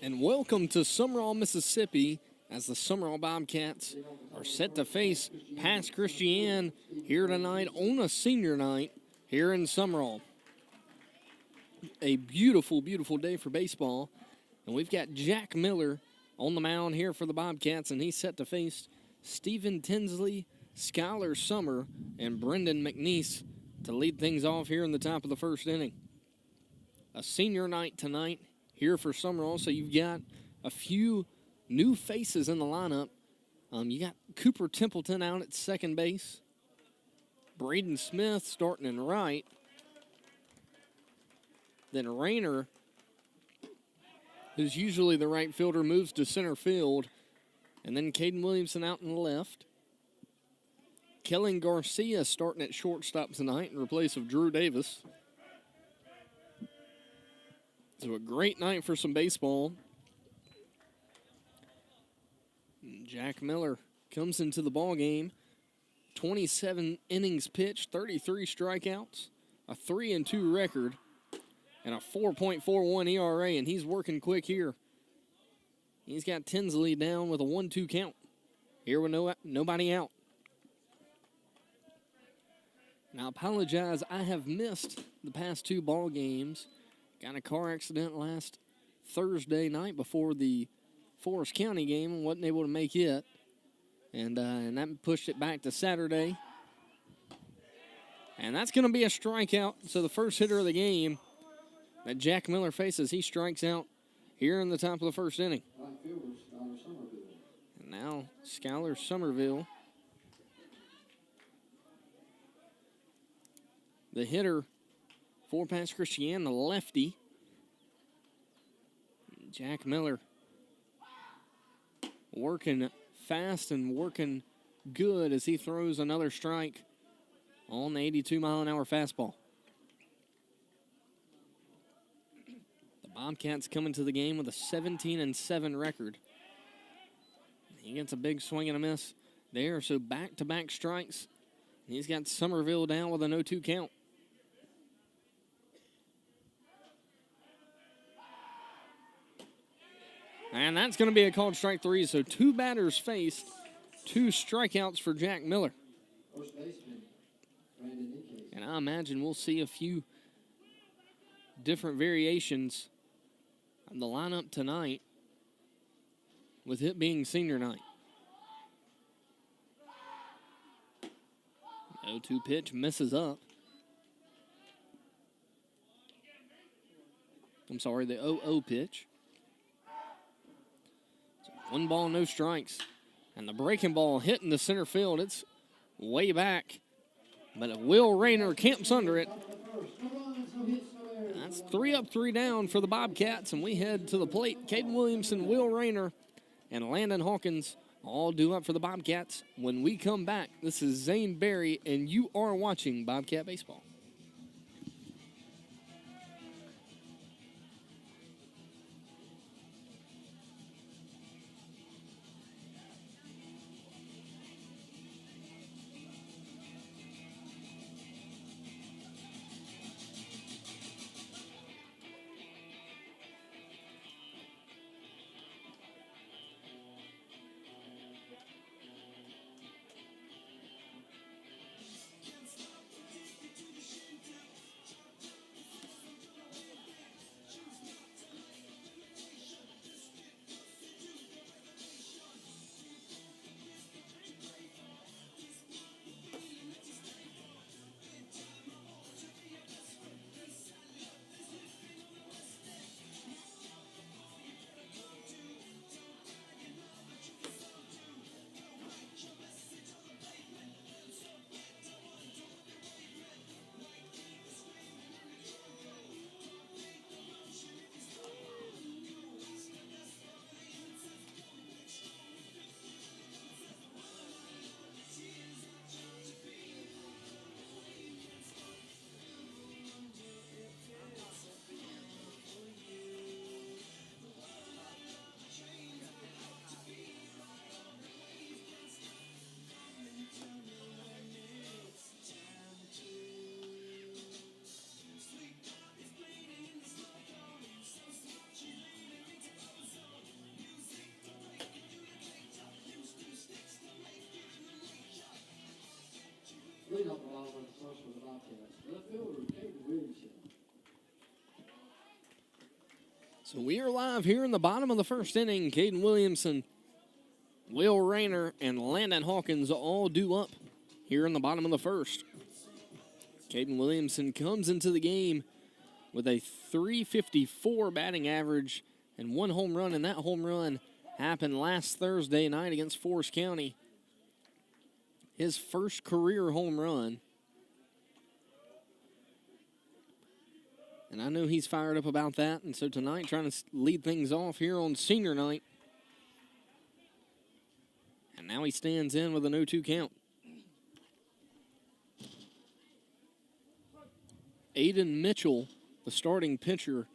And welcome to Sumrall, Mississippi, as the Sumrall Bobcats are set to face Pass Christian here tonight on a senior night here in Sumrall. A beautiful, beautiful day for baseball. And we've got Jack Miller on the mound here for the Bobcats, and he's set to face Stephen Tinsley, Skylar Summer, and Brendan McNeese to lead things off here in the top of the first inning. A senior night tonight here for Sumrall, so you've got a few new faces in the lineup. You got Cooper Templeton out at second base. Braden Smith starting in right. Then Rayner, who's usually the right fielder, moves to center field. And then Caden Williamson out in the left. Kellen Garcia starting at shortstop tonight in replace of Drew Davis. So a great night for some baseball. Jack Miller comes into the ball game. 27 innings pitched, 33 strikeouts, a 3-2 record, and a 4.41 ERA, and he's working quick here. He's got Tinsley down with a 1-2 count here with nobody out. Now, I apologize, I have missed the past two ball games. Got in a car accident last Thursday night before the Forest County game and wasn't able to make it. And that pushed it back to Saturday. And that's going to be a strikeout. So the first hitter of the game that Jack Miller faces, he strikes out here in the top of the first inning. And now Skylar Somerville, the hitter for Pass Christian, the lefty. Jack Miller working fast and working good as he throws another strike on the 82-mile-an-hour fastball. The Bobcats coming to the game with a 17-7 record. He gets a big swing and a miss there, so back-to-back strikes. He's got Somerville down with a 0-2 count. And that's going to be a called strike three. So two batters faced, two strikeouts for Jack Miller. And I imagine we'll see a few different variations of the lineup tonight with it being senior night. 0-2 pitch misses up. I'm sorry, the 0-0 pitch. 1 ball, no strikes. And the breaking ball hitting the center field. It's way back. But Will Rayner camps under it. That's 3 up, 3 down for the Bobcats. And we head to the plate. Caden Williamson, Will Rayner, and Landon Hawkins all due up for the Bobcats. When we come back, this is Zane Berry, and you are watching Bobcat Baseball. So we are live here in the bottom of the first inning. Caden Williamson, Will Rayner, and Landon Hawkins all due up here in the bottom of the first. Caden Williamson comes into the game with a .354 batting average and one home run, and that home run happened last Thursday night against Forest County. His first career home run. And I know he's fired up about that, and so tonight trying to lead things off here on senior night. And now he stands in with a 0-2 count. Aiden Mitchell, the starting pitcher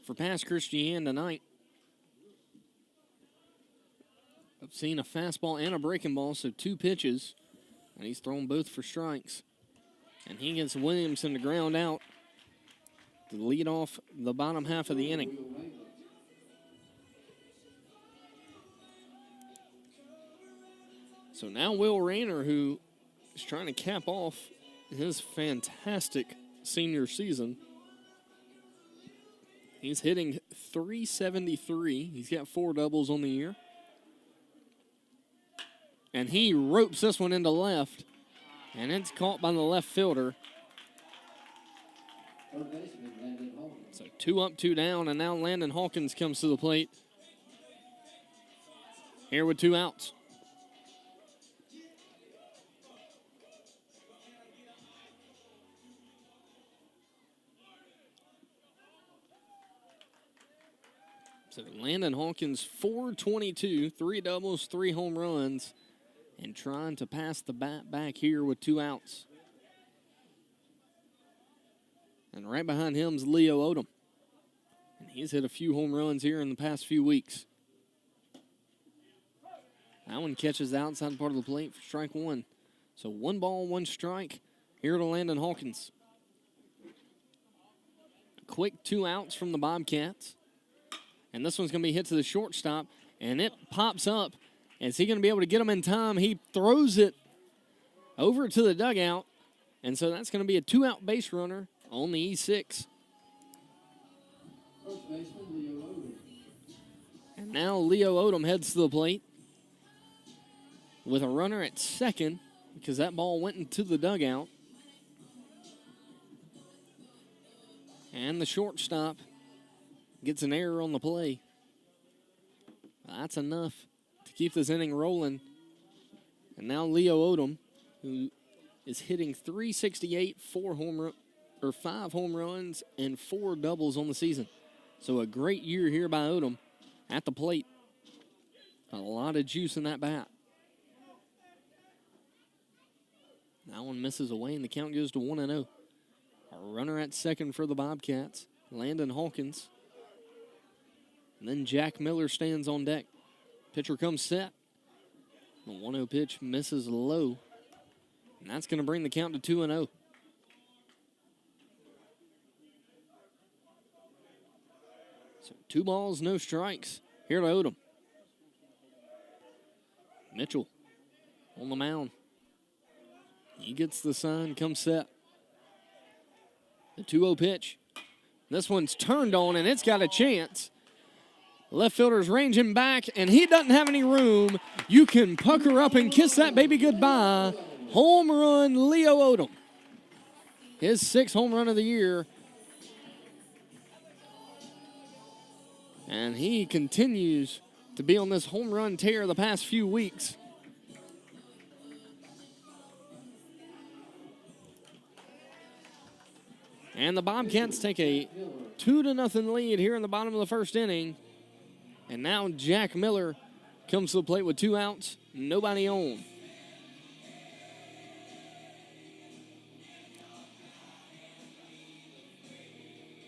for Pass Christian tonight. I've seen a fastball and a breaking ball, so 2 pitches, and he's thrown both for strikes. And he gets Williamson to ground out to lead off the bottom half of the inning. So now Will Rayner, who is trying to cap off his fantastic senior season. He's hitting .373. He's got 4 doubles on the year. And he ropes this one into left, and it's caught by the left fielder. So 2 up, 2 down, and now Landon Hawkins comes to the plate here with 2 outs. So Landon Hawkins, .422, 3 doubles, 3 home runs, and trying to pass the bat back here with 2 outs. And right behind him is Leo Odom. And he's hit a few home runs here in the past few weeks. That one catches outside part of the plate for strike 1. So 1 ball, 1 strike here to Landon Hawkins. A quick 2 outs from the Bobcats. And this one's going to be hit to the shortstop, and it pops up. Is he going to be able to get him in time? He throws it over to the dugout, and so that's going to be a 2-out base runner on the E6. And now Leo Odom heads to the plate with a runner at second because that ball went into the dugout. And the shortstop gets an error on the play. That's enough to keep this inning rolling. And now Leo Odom, who is hitting .368, 5 home runs, and 4 doubles on the season. So a great year here by Odom at the plate. A lot of juice in that bat. That one misses away, and the count goes to 1-0. A runner at second for the Bobcats, Landon Hawkins. And then Jack Miller stands on deck. Pitcher comes set. The 1-0 pitch misses low. And that's going to bring the count to 2-0. So 2 balls, no strikes here to Odom. Mitchell on the mound. He gets the sign, comes set. The 2-0 pitch. This one's turned on, and it's got a chance. Left fielder's ranging back, and he doesn't have any room. You can pucker up and kiss that baby goodbye. Home run, Leo Odom. His 6th home run of the year. And he continues to be on this home run tear the past few weeks. And the Bobcats take a 2-0 lead here in the bottom of the first inning. And now Jack Miller comes to the plate with 2 outs, nobody on.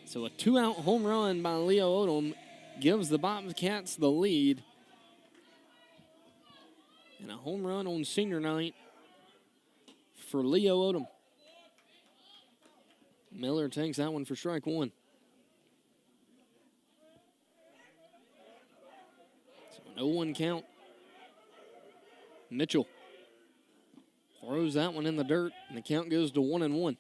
So a 2-out home run by Leo Odom gives the Bobcats the lead. And a home run on senior night for Leo Odom. Miller takes that one for strike 1. So 0-1 count. Mitchell throws that one in the dirt, and the count goes to 1-1.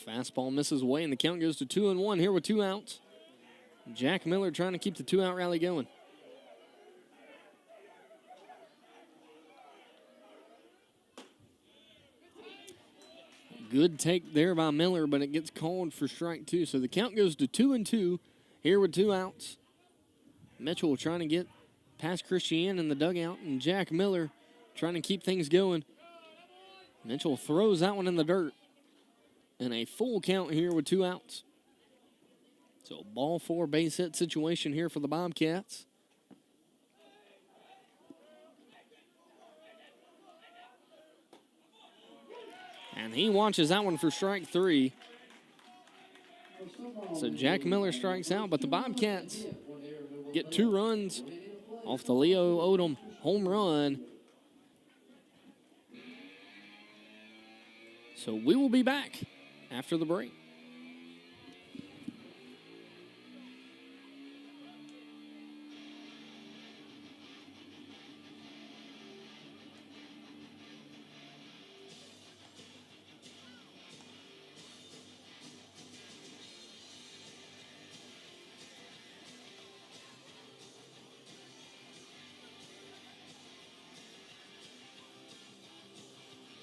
Fastball misses away, and the count goes to 2-1 here with 2 outs. Jack Miller trying to keep the 2-out rally going. Good take there by Miller, but it gets called for strike 2. So the count goes to 2-2 here with 2 outs. Mitchell trying to get past Christian in the dugout, and Jack Miller trying to keep things going. Mitchell throws that one in the dirt. And a full count here with 2 outs. So ball 4 base hit situation here for the Bobcats. And he watches that one for strike 3. So Jack Miller strikes out, but the Bobcats get 2 runs off the Leo Odom home run. So we will be back after the break.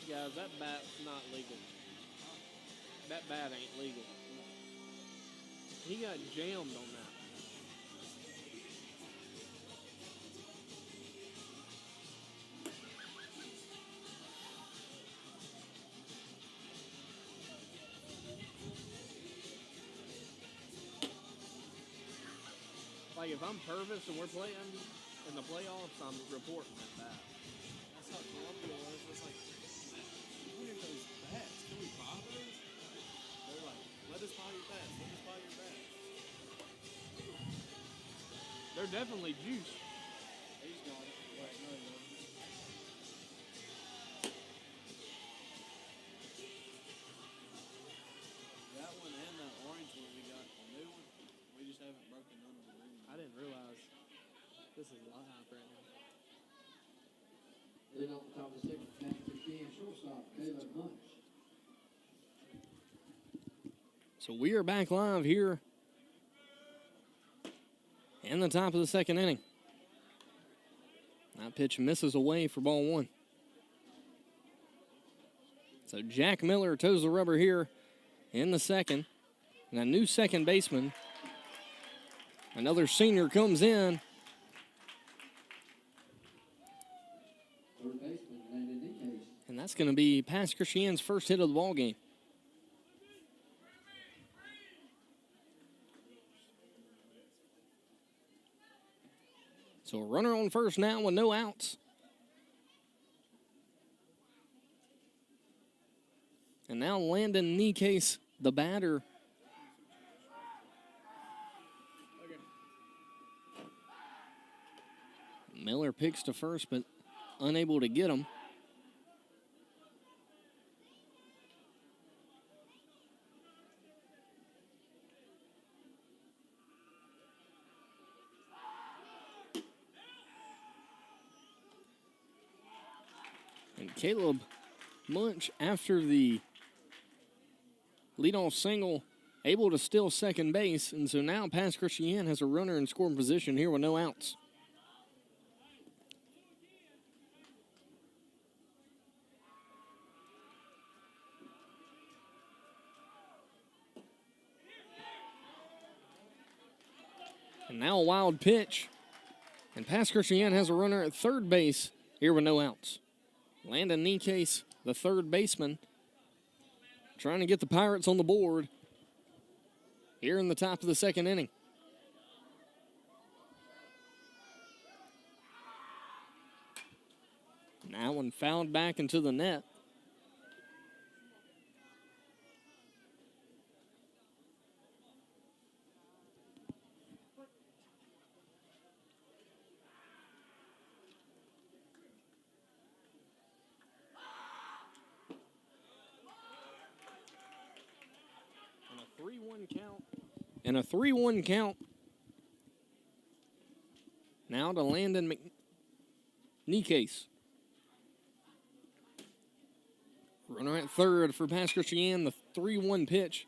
Guys, that bat's not legal. That bat ain't legal. He got jammed on that. Like, if I'm Purvis and we're playing in the playoffs, I'm reporting that bat. That's how Columbia was. It's like, look at those bats. Can we buy those? They're like, let us buy your bats. Let us buy your bats. They're definitely juice. He's got it. Wait, no, no. That one and that orange one we got, the new one, we just haven't broken none of the green. I didn't realize this is live right now. Then on top of the second, Christian shortstop, Caleb Munch. So we are back live here in the top of the second inning. That pitch misses away for ball 1. So Jack Miller toes the rubber here in the second. And a new second baseman. Another senior comes in. Third baseman, Landon Nikkei. And that's going to be past Christian's first hit of the ball game. So a runner on first now with no outs. And now Landon Nikkei, the batter. Miller picks to first, but unable to get him. And Caleb Munch, after the leadoff single, able to steal second base. And so now past Christian has a runner in scoring position here with no outs. And now a wild pitch. And past Christian has a runner at third base here with no outs. Landon Nikkei, the third baseman, trying to get the Pirates on the board here in the top of the second inning. Now one fouled back into the net. And a 3-1 count. Now to Landon Nikkei. Runner at third for past Christian, the 3-1 pitch.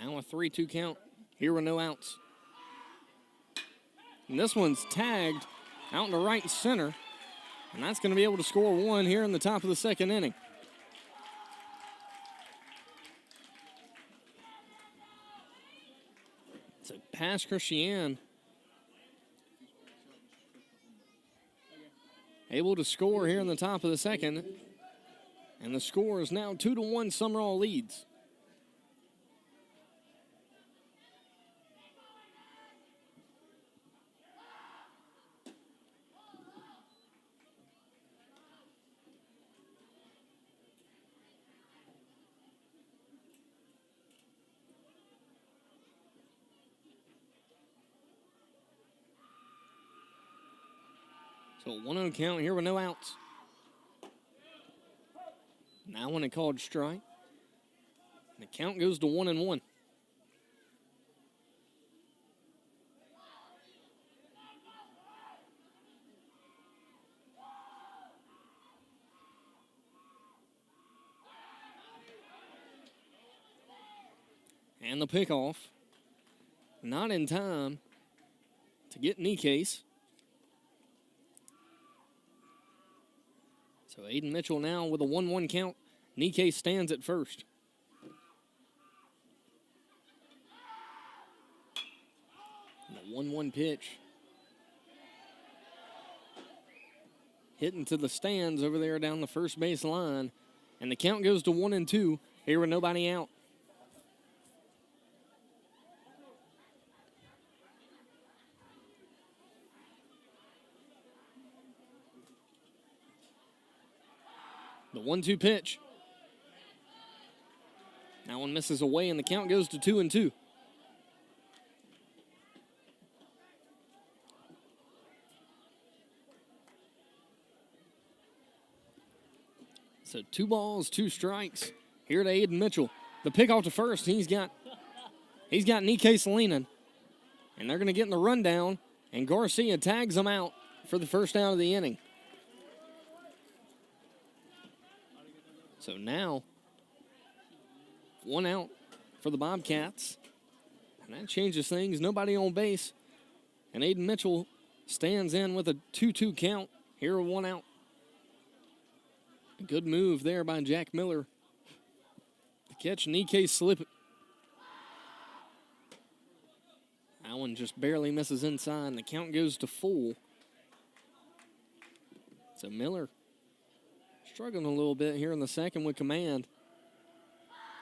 Now a 3-2 count. Here with no outs. And this one's tagged out in the right center. And that's going to be able to score one here in the top of the second inning. So pass Christian. Able to score here in the top of the second. And the score is now 2-1. Sumrall leads. So 1-0 count here with no outs. Now when it called strike. The count goes to 1-1. And the pickoff. Not in time to get Nikes. So Aiden Mitchell now with a 1-1 count. Nikes stands at first. And a 1-1 pitch. Hitting to the stands over there down the first base line. And the count goes to 1-2 here with nobody out. The 1-2 pitch. That one misses away, and the count goes to 2-2. So 2 balls, 2 strikes here to Aiden Mitchell. The pick off to first. He's got Nikes leaning, and they're going to get in the rundown, and Garcia tags them out for the first out of the inning. So now, 1 out for the Bobcats. And that changes things. Nobody on base. And Aiden Mitchell stands in with a 2-2 count. Here, 1 out. A good move there by Jack Miller. The catch, Nikes slip. That one just barely misses inside. And the count goes to full. So Miller struggling a little bit here in the second with command.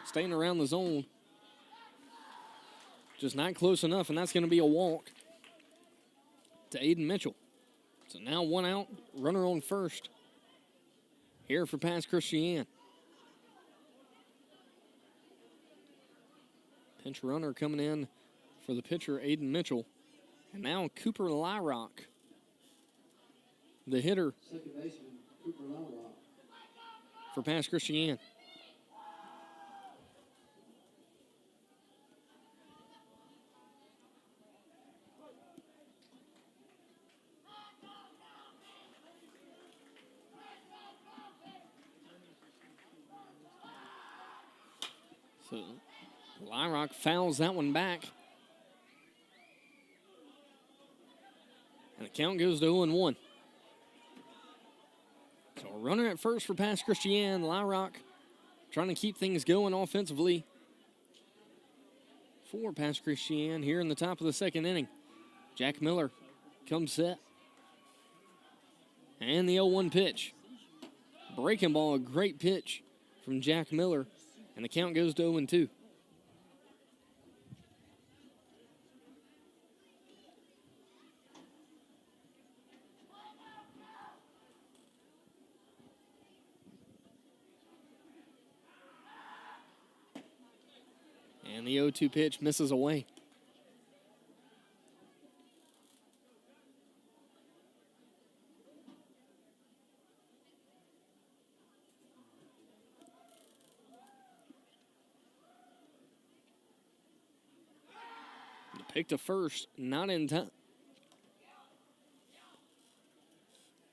Staying around the zone. Just not close enough, and that's going to be a walk to Aiden Mitchell. So now 1 out, runner on first. Here for pass Christian. Pinch runner coming in for the pitcher, Aiden Mitchell. And now Cooper Lyrock, the hitter. Second baseman, Cooper Lyrock. For pass Christian. So Lyrock fouls that one back. And the count goes to 0-1. So a runner at first for pass Christian. Lyrock trying to keep things going offensively for pass Christian here in the top of the second inning. Jack Miller comes set. And the 0-1 pitch. Breaking ball, a great pitch from Jack Miller. And the count goes to 0-2. And the 0-2 pitch misses away. picked a first, not in time.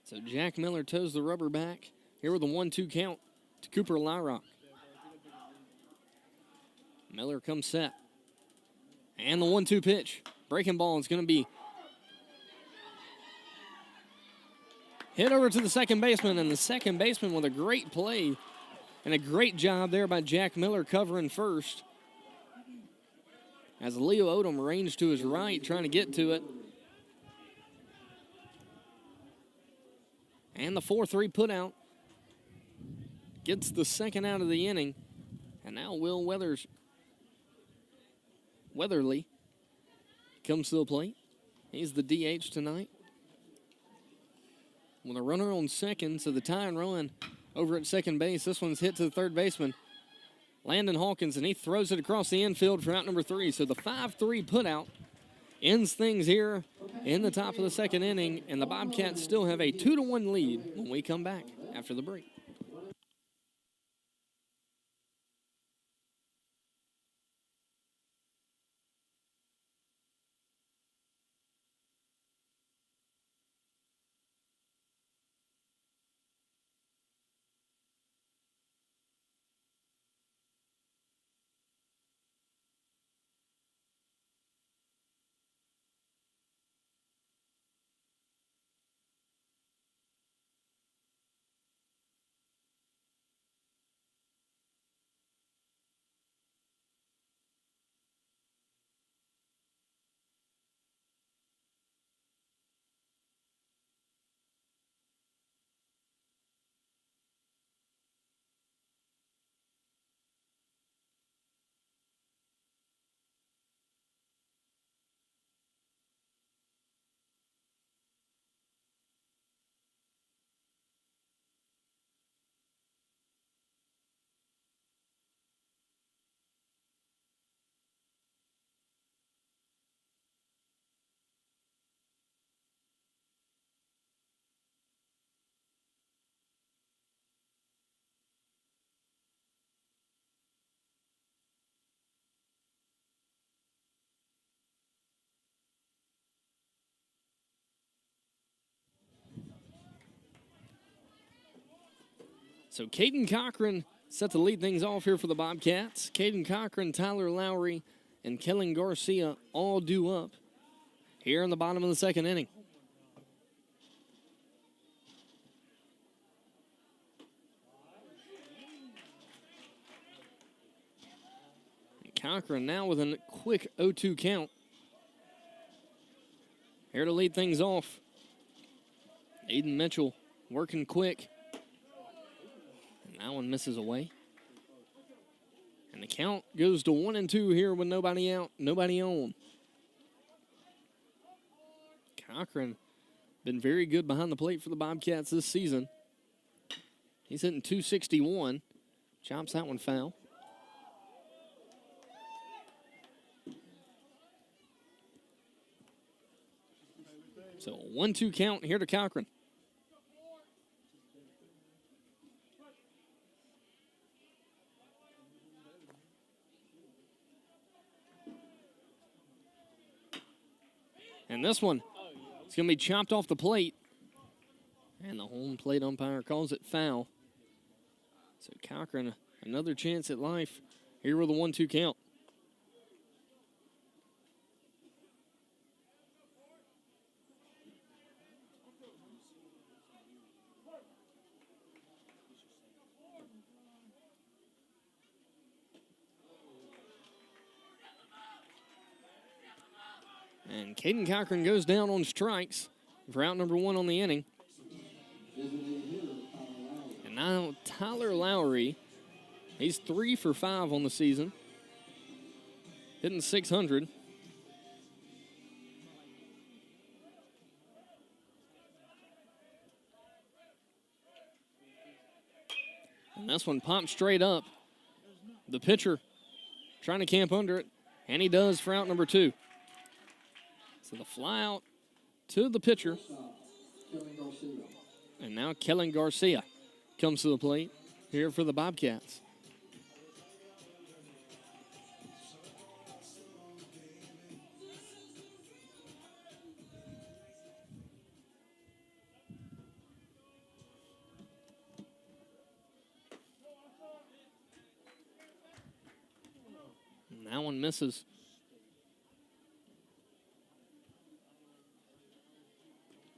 So Jack Miller toes the rubber back. Here with a 1-2 count to Cooper Lyrock. Miller comes set. And the 1-2 pitch. Breaking ball is going to be hit over to the second baseman, and the second baseman with a great play and a great job there by Jack Miller covering first. As Leo Odom ranged to his right, trying to get to it. And the 4-3 put out gets the second out of the inning. And now Will Weatherly comes to the plate. He's the DH tonight. With a runner on second, so the tying run over at second base. This one's hit to the third baseman, Landon Hawkins, and he throws it across the infield for out number 3. So the 5-3 put out ends things here in the top of the second inning, and the Bobcats still have a 2-1 lead when we come back after the break. So Caden Cochran set to lead things off here for the Bobcats. Caden Cochran, Tyler Lowry, and Kellen Garcia all due up here in the bottom of the second inning. And Cochran now with a quick 0-2 count. Here to lead things off. Aiden Mitchell working quick. That one misses away. And the count goes to 1-2 here with nobody out, nobody on. Cochran been very good behind the plate for the Bobcats this season. He's hitting .261. Chops that one foul. So a 1-2 count here to Cochran. And this one, it's going to be chopped off the plate. And the home plate umpire calls it foul. So Cochran, another chance at life here with a 1-2 count. And Caden Cochran goes down on strikes for out number 1 on the inning. And now Tyler Lowry, he's 3 for 5 on the season, hitting .600. And this one popped straight up. The pitcher trying to camp under it, and he does for out number 2. So the fly out to the pitcher. And now Kellen Garcia comes to the plate here for the Bobcats. That one misses.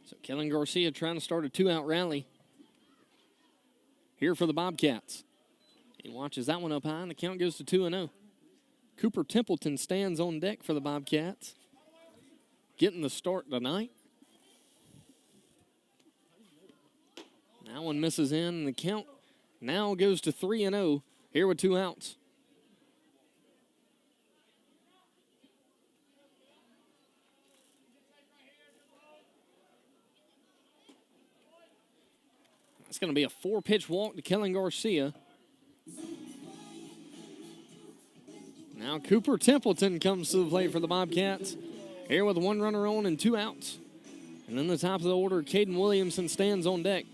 So Kellen Garcia trying to start a 2-out rally here for the Bobcats. He watches that one up high, and the count goes to 2-0. Cooper Templeton stands on deck for the Bobcats, getting the start tonight. That one misses in, and the count now goes to 3-0 here with 2 outs. It's going to be a 4-pitch walk to Kellen Garcia. Now Cooper Templeton comes to the plate for the Bobcats. Here with 1 runner on and 2 outs. And then the top of the order, Caden Williamson stands on deck.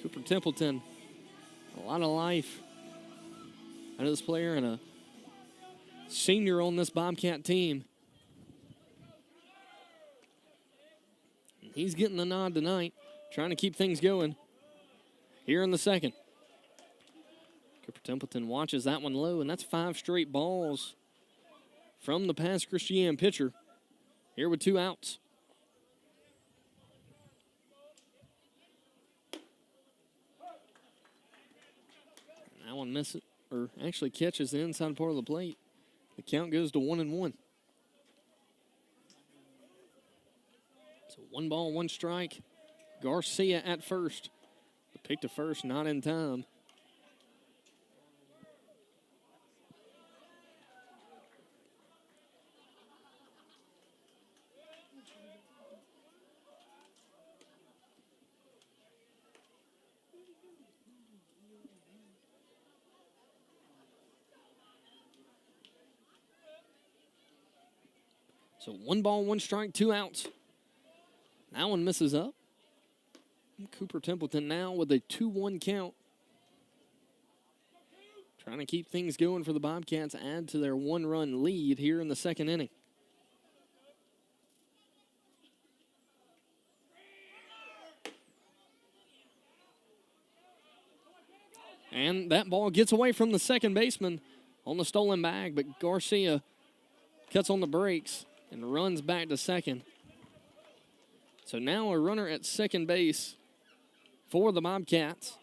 Cooper Templeton, a lot of life out of this player and a senior on this Bobcat team. And he's getting the nod tonight, trying to keep things going here in the second. Cooper Templeton watches that one low, and that's 5 straight balls from the Pass Christian pitcher. Here with 2 outs. And that one misses, or actually catches the inside part of the plate. The count goes to 1-1. So 1 ball, 1 strike. Garcia at first. The pick to first, not in time. So 1 ball, 1 strike, 2 outs. That one misses up. Cooper Templeton now with a 2-1 count. Trying to keep things going for the Bobcats, add to their 1-run lead here in the second inning. And that ball gets away from the second baseman on the stolen bag, but Garcia cuts on the brakes and runs back to second. So now a runner at second base for the Bobcats.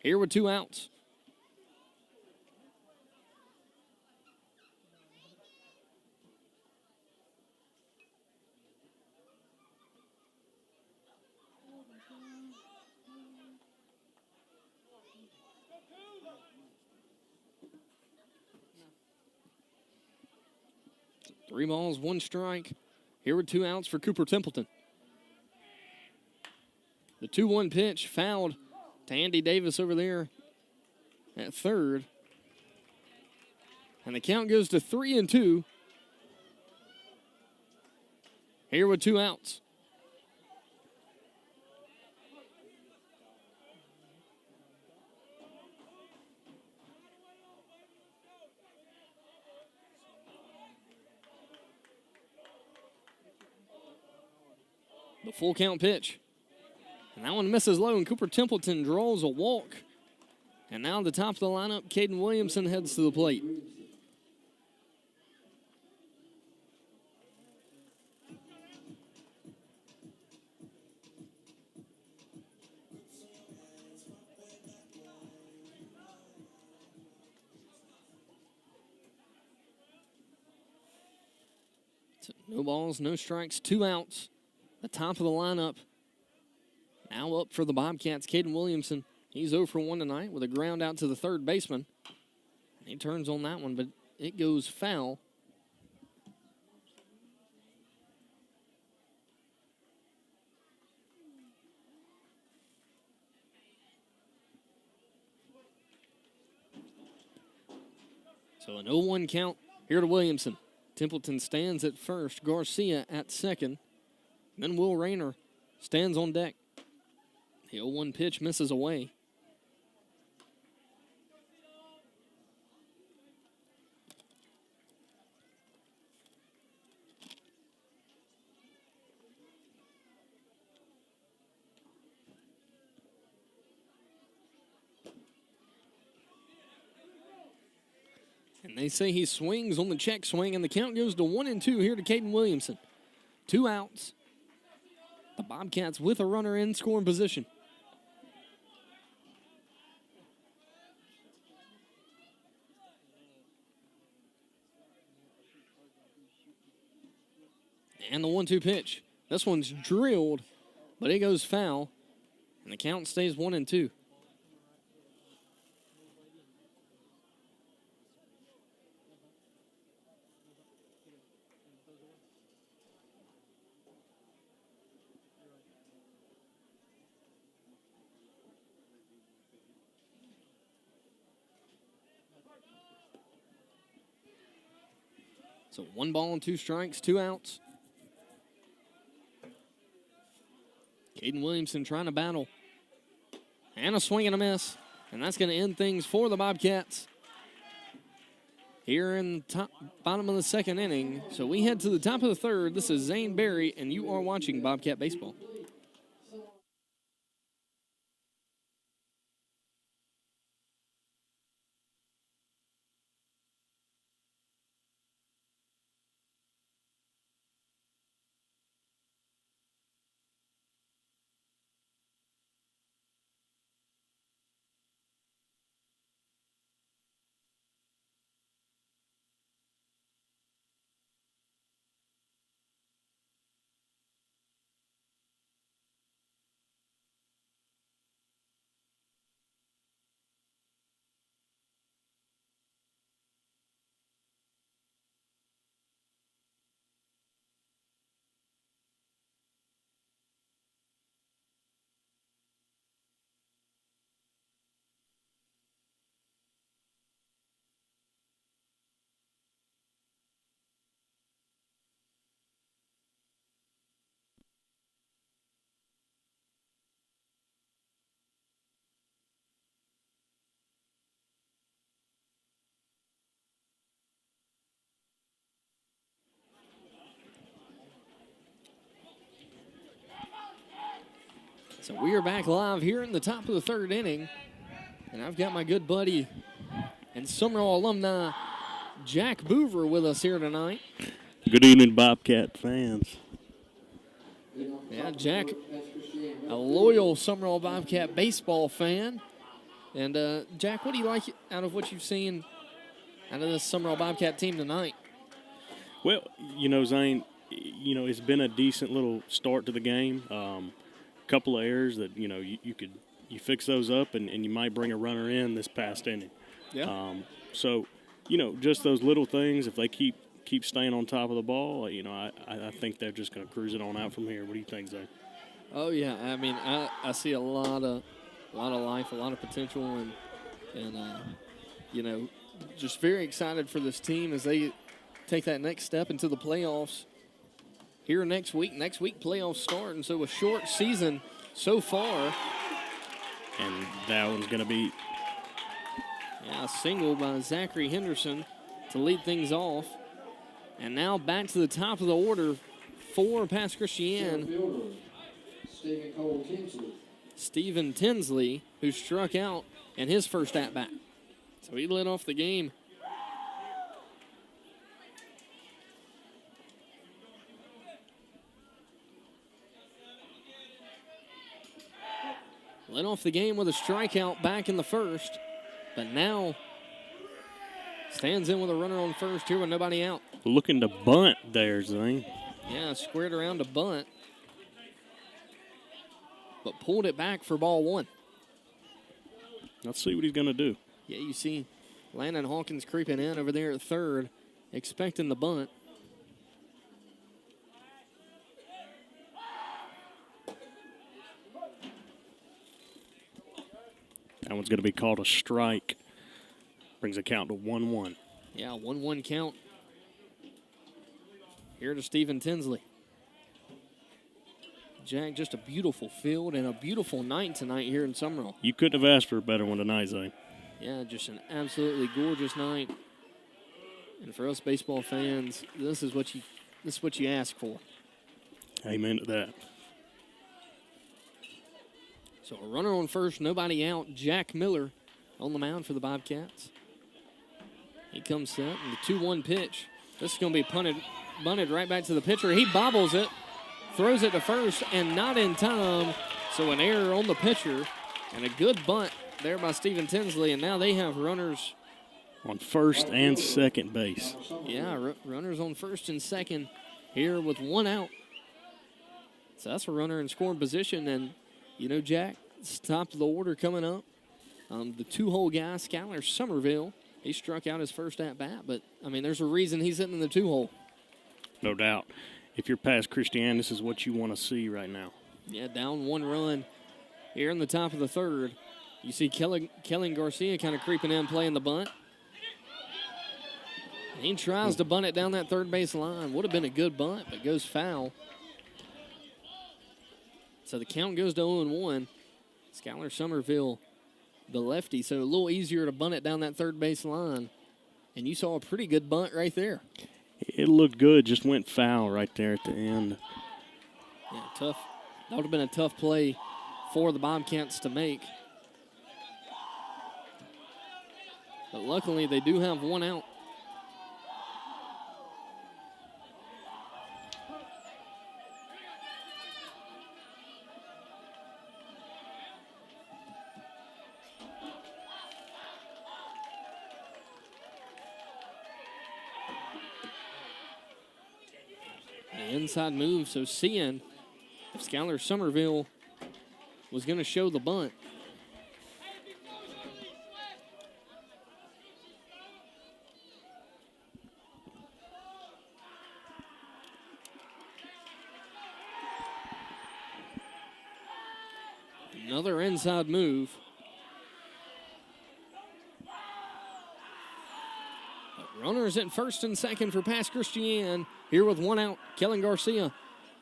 Here with 2 outs. Three balls, 1 strike. Here with 2 outs for Cooper Templeton. The 2-1 pitch fouled to Andy Davis over there at third. And the count goes to 3-2. Here with 2 outs. The full count pitch. And that one misses low, and Cooper Templeton draws a walk. And now at the top of the lineup, Caden Williamson heads to the plate. So no balls, no strikes, 2 outs. The top of the lineup. Now up for the Bobcats, Caden Williamson. He's 0 for 1 tonight with a ground out to the third baseman. He turns on that one, but it goes foul. So an 0-1 count here to Williamson. Templeton stands at first, Garcia at second. Then Will Rayner stands on deck. The 0-1 pitch misses away. And they say he swings on the check swing, and the count goes to 1-2 here to Caden Williamson. 2 outs. The Bobcats with a runner in scoring position. And the 1-2 pitch. This one's drilled, but it goes foul. And the count stays 1-2. So 1 ball and 2 strikes, 2 outs. Caden Williamson trying to battle. And a swing and a miss. And that's going to end things for the Bobcats here in the bottom of the 2nd inning. So we head to the top of the 3rd. This is Zane Berry, and you are watching Bobcat Baseball. So we are back live here in the top of the 3rd inning. And I've got my good buddy and Sumrall alumni Jack Boover with us here tonight. Good evening, Bobcat fans. Yeah, Jack, a loyal Sumrall Bobcat baseball fan. And, Jack, what do you like out of what you've seen out of this Sumrall Bobcat team tonight? Well, Zane, it's been a decent little start to the game. Couple of errors that, you fix those up and you might bring a runner in this past inning. Yeah. So, just those little things, if they keep staying on top of the ball, I think they're just going to cruise it on out from here. What do you think, Zane? Oh, yeah. I mean, I see a lot of life, a lot of potential, and just very excited for this team as they take that next step into the playoffs here next week. Next week, playoffs start, and so a short season so far. And that one's going to be a single by Zachary Henderson to lead things off. And now back to the top of the order for Pass Christian. Stephen Tinsley, who struck out in his first at-bat. So he led off the game. Led off the game with a strikeout back in the first, but now stands in with a runner on first here with nobody out. looking to bunt there, Zane. Yeah, squared around to bunt, but pulled it back for ball 1. Let's see what he's going to do. Yeah, you see Landon Hawkins creeping in over there at third, expecting the bunt. That one's going to be called a strike. Brings a count to 1-1. Yeah, 1-1 count. Here to Stephen Tinsley. Jack, just a beautiful field and a beautiful night tonight here in Sumrall. You couldn't have asked for a better one tonight, Zane. Yeah, just an absolutely gorgeous night. And for us baseball fans, this is what you ask for. Amen to that. So a runner on first, nobody out. Jack Miller on the mound for the Bobcats. He comes set, and the 2-1 pitch. This is going to be bunted right back to the pitcher. He bobbles it, throws it to first, and not in time. So an error on the pitcher, and a good bunt there by Stephen Tinsley, and now they have runners on first and second base. Yeah, runners on first and second here with 1 out. So that's a runner in scoring position, and you know, Jack, it's top of the order coming up. The 2-hole guy, Skylar Somerville, he struck out his first at-bat, but, I mean, there's a reason he's sitting in the 2-hole. No doubt. If you're past Christian, this is what you want to see right now. Yeah, down 1 run here in the top of the third. You see Kellen Garcia kind of creeping in, playing the bunt. He tries to bunt it down that third base line. Would have been a good bunt, but goes foul. So the count goes to 0-1. Skylar Somerville, the lefty, so a little easier to bunt it down that third base line. And you saw a pretty good bunt right there. It looked good, just went foul right there at the end. Yeah, tough. That would have been a tough play for the Bobcats to make. But luckily, they do have 1 out. The inside move, so seeing if Skylar Somerville was going to show the bunt. Another inside move. But runners at first and second for Pass Christian. Here with 1 out, Kellen Garcia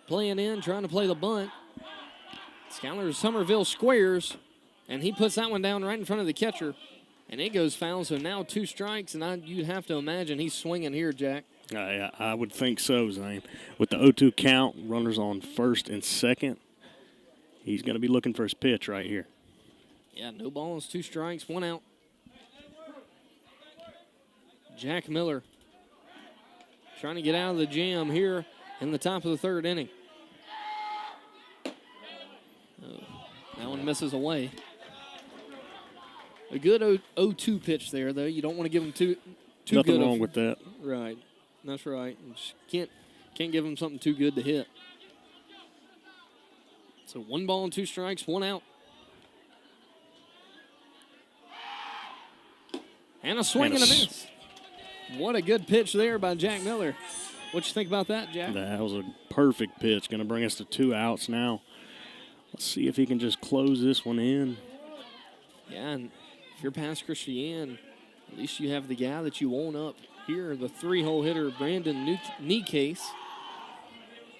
playing in, trying to play the bunt. Skylar Somerville squares, and he puts that one down right in front of the catcher. And it goes foul, so now 2 strikes, and you'd have to imagine he's swinging here, Jack. I would think so, Zane. With the 0-2 count, runners on first and second, he's going to be looking for his pitch right here. Yeah, no balls, 2 strikes, 1 out. Jack Miller trying to get out of the jam here in the top of the third inning. Oh, that one misses away. A good 0-2 pitch there, though. You don't want to give him too Nothing good. wrong with that. Right. That's right. You just can't give him something too good to hit. So 1 ball and 2 strikes, 1 out. And a swing and a miss. What a good pitch there by Jack Miller. What you think about that, Jack? That was a perfect pitch. Going to bring us to 2 outs now. Let's see if he can just close this one in. Yeah, and if you're past Christian, at least you have the guy that you want up here, the 3-hole hitter, Brandon Kneecase.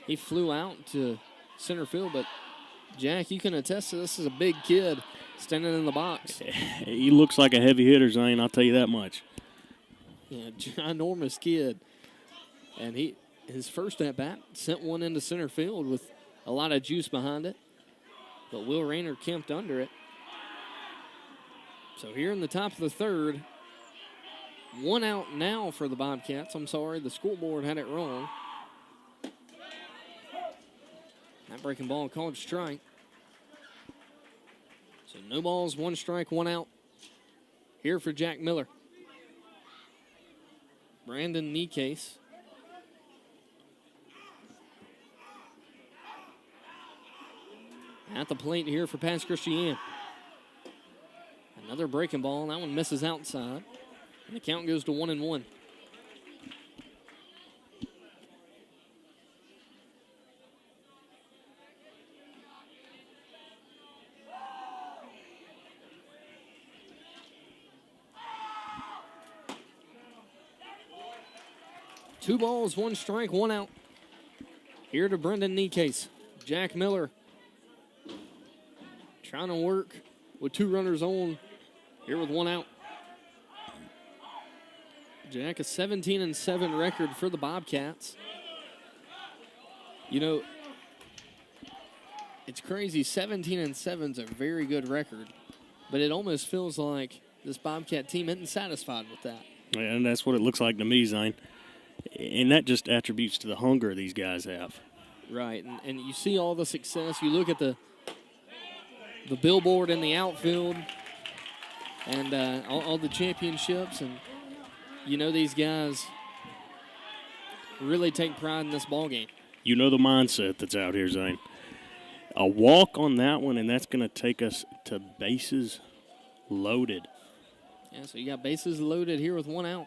He flew out to center field, but Jack, you can attest to this is a big kid standing in the box. He looks like a heavy hitter, Zane, I'll tell you that much. Yeah, ginormous kid. And his first at-bat sent one into center field with a lot of juice behind it. But Will Rayner camped under it. So here in the top of the third, 1 out now for the Bobcats. I'm sorry, the scoreboard had it wrong. That breaking ball called strike. So no balls, 1 strike, 1 out. Here for Jack Miller. Brandon Kneecase. At the plate here for Pass Christian. Another breaking ball. That one misses outside. And the count goes to 1-1. Two balls, 1 strike, 1 out. Here to Brendan Kneecase. Jack Miller trying to work with 2 runners on. Here with 1 out. Jack, a 17-7 record for the Bobcats. You know, it's crazy. 17-7 is a very good record, but it almost feels like this Bobcat team isn't satisfied with that. And that's what it looks like to me, Zane. And that just attributes to the hunger these guys have. Right, and you see all the success. You look at the billboard in the outfield and all the championships, and you know these guys really take pride in this ball game. You know the mindset that's out here, Zane. A walk on that one, and that's going to take us to bases loaded. Yeah, so you got bases loaded here with one out.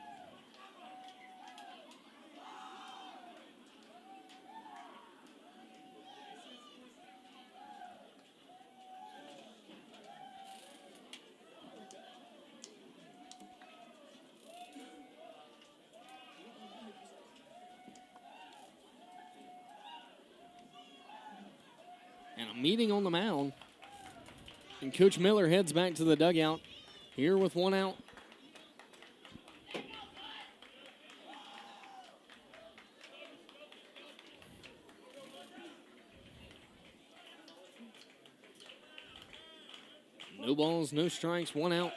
And a meeting on the mound. And Coach Miller heads back to the dugout here with one out. No balls, no strikes, one out.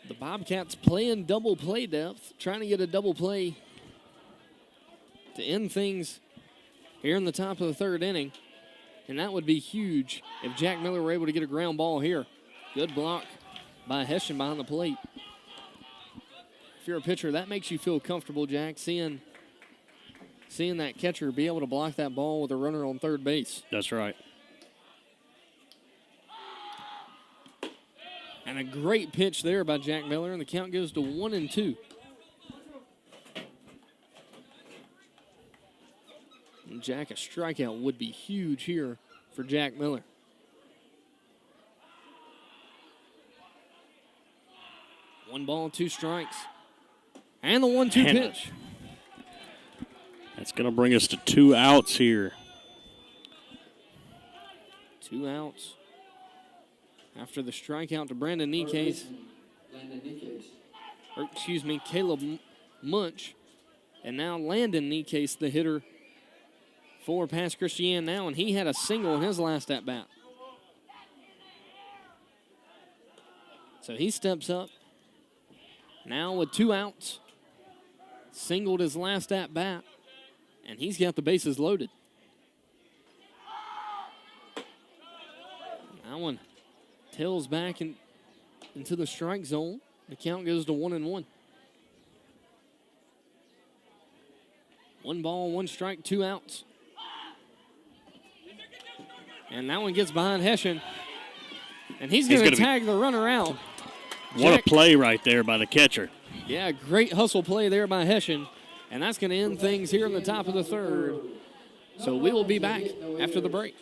The Bobcats playing double play depth, trying to get a double play to end things here in the top of the third inning. And that would be huge if Jack Miller were able to get a ground ball here. Good block by Hessian behind the plate. If you're a pitcher, that makes you feel comfortable, Jack, seeing that catcher be able to block that ball with a runner on third base. That's right. And a great pitch there by Jack Miller, and the count goes to 1-2. And Jack, a strikeout would be huge here for Jack Miller. One ball, two strikes. And the 1-2 pitch. That's going to bring us to 2 outs here. 2 outs. After the strikeout to Brandon Nikes, Caleb Munch. And now Landon Nikes, the hitter for Pass Christian now, and he had a single in his last at-bat. So he steps up now with 2 outs. Singled his last at-bat, and he's got the bases loaded. That one tails back into the strike zone. The count goes to 1-1. 1 ball, 1 strike, 2 outs. And that one gets behind Hessian. And he's going to tag the runner out. What a play right there by the catcher. Yeah, great hustle play there by Hessian. And that's going to end things here in the top of the third. So we will be back after the break.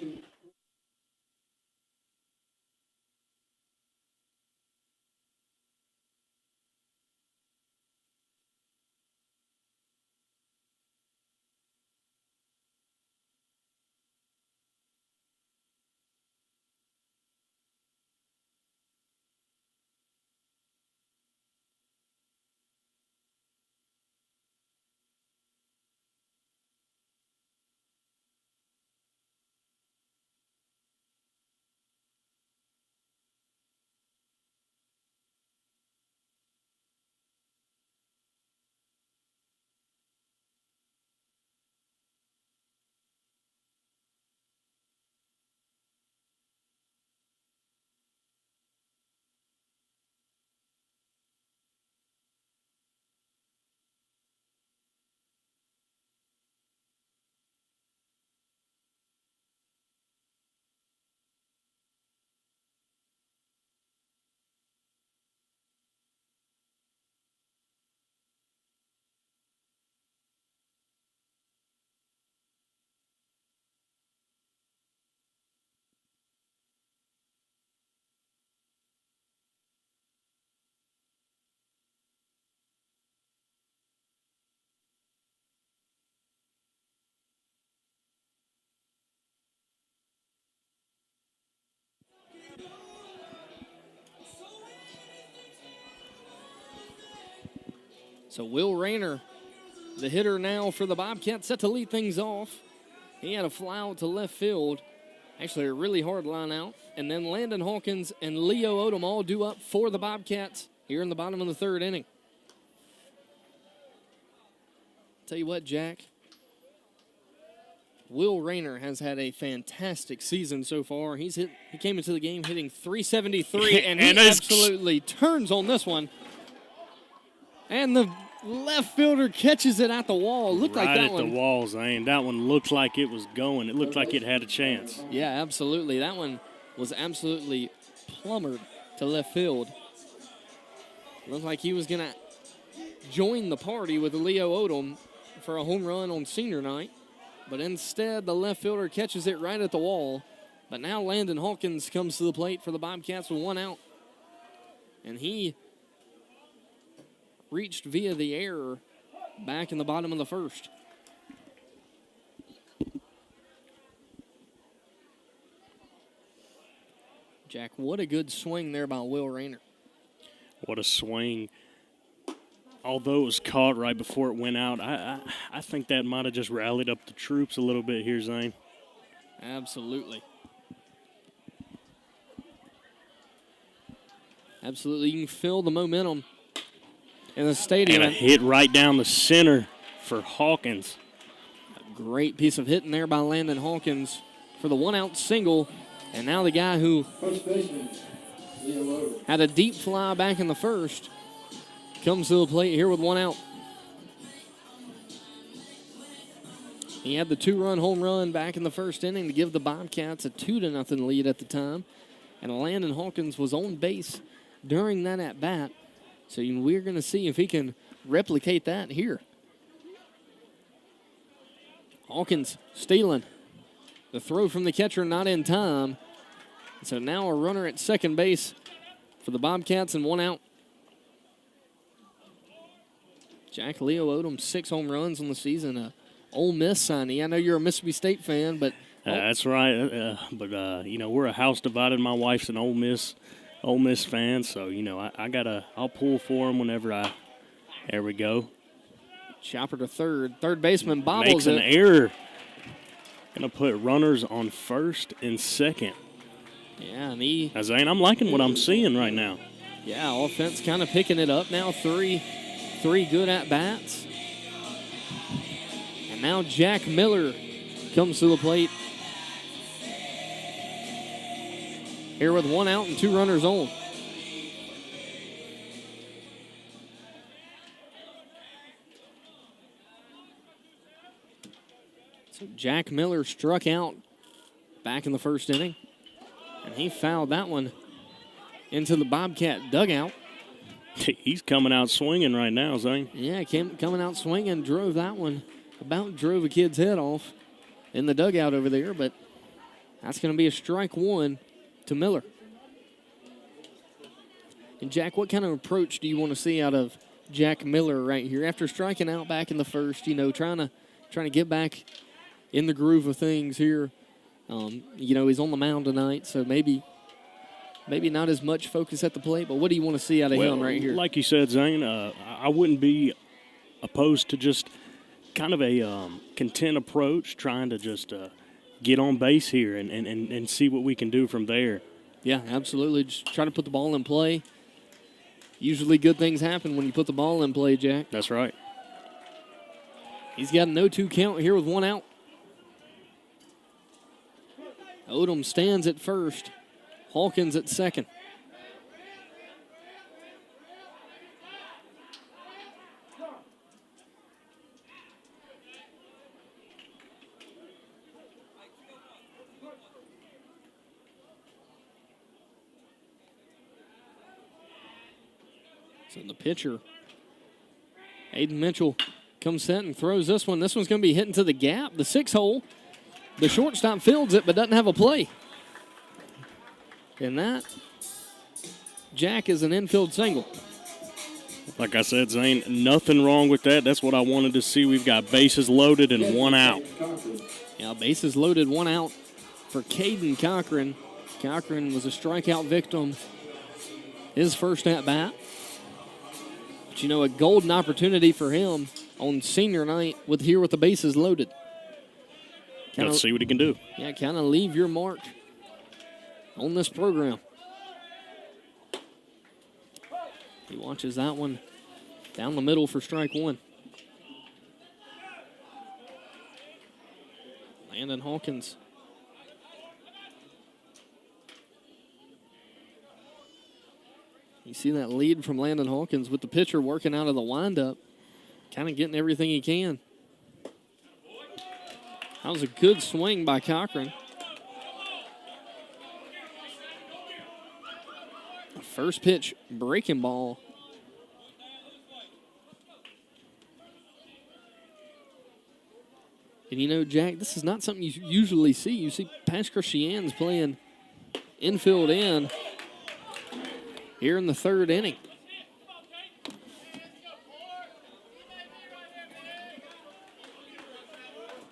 So Will Rayner, the hitter now for the Bobcats, set to lead things off. He had a fly out to left field. Actually, a really hard line out. And then Landon Hawkins and Leo Odom all due up for the Bobcats here in the bottom of the third inning. Tell you what, Jack. Will Rayner has had a fantastic season so far. He came into the game hitting .373, and he absolutely turns on this one. And the left fielder catches it at the wall. Looked like that one. Right at the wall, Zane. That one looked like it was going. It looked like it had a chance. Yeah, absolutely. That one was absolutely plumbered to left field. Looked like he was going to join the party with Leo Odom for a home run on senior night. But instead, the left fielder catches it right at the wall. But now Landon Hawkins comes to the plate for the Bobcats with one out. And he reached via the error back in the bottom of the first. Jack, what a good swing there by Will Rayner. What a swing. Although it was caught right before it went out, I think that might have just rallied up the troops a little bit here, Zane. Absolutely. Absolutely. You can feel the momentum in the stadium. And a hit right down the center for Hawkins. A great piece of hitting there by Landon Hawkins for the one-out single. And now the guy who had a deep fly back in the first comes to the plate here with one out. He had the two-run home run back in the first inning to give the Bobcats a 2-0 lead at the time. And Landon Hawkins was on base during that at-bat. So we're going to see if he can replicate that here. Hawkins stealing. The throw from the catcher not in time. So now a runner at second base for the Bobcats and one out. Jack, Leo Odom, 6 home runs on the season. Ole Miss signing. I know you're a Mississippi State fan, but that's right. But we're a house divided. My wife's an Ole Miss fan, so I'll pull for him whenever there we go. Chopper to third. Third baseman bobbles Makes an it. error. Gonna put runners on first and second. Yeah, and Now, Zane, I'm liking what I'm seeing right now. Yeah, offense kind of picking it up now. Three good at-bats. And now Jack Miller comes to the plate here with one out and 2 runners on. So Jack Miller struck out back in the first inning. And he fouled that one into the Bobcat dugout. He's coming out swinging right now, Zane. Yeah, coming out swinging, drove that one. Drove a kid's head off in the dugout over there, but that's going to be a strike one to Miller. And, Jack, what kind of approach do you want to see out of Jack Miller right here? After striking out back in the first, trying to get back in the groove of things here. He's on the mound tonight, so maybe not as much focus at the plate, but what do you want to see out of him right here? Like you said, Zane, I wouldn't be opposed to just kind of a content approach, trying to just get on base here and see what we can do from there. Yeah, absolutely. Just try to put the ball in play. Usually good things happen when you put the ball in play, Jack. That's right. He's got a 0-2 count here with one out. Odom stands at first. Hawkins at second. So the pitcher, Aiden Mitchell, comes set and throws this one. This one's going to be hitting to the gap, the 6-hole. The shortstop fields it but doesn't have a play. And that, Jack, is an infield single. Like I said, Zane, nothing wrong with that. That's what I wanted to see. We've got bases loaded and one out. Yeah, bases loaded, one out for Caden Cochran. Cochran was a strikeout victim his first at-bat. But, a golden opportunity for him on senior night with the bases loaded. Let's see what he can do. Yeah, kind of leave your mark on this program. He watches that one down the middle for strike one. Landon Hawkins. You see that lead from Landon Hawkins with the pitcher working out of the windup, kind of getting everything he can. That was a good swing by Cochran. First pitch, breaking ball. And you know, Jack, this is not something you usually see. You see Pass Christian's playing infield in here in the third inning.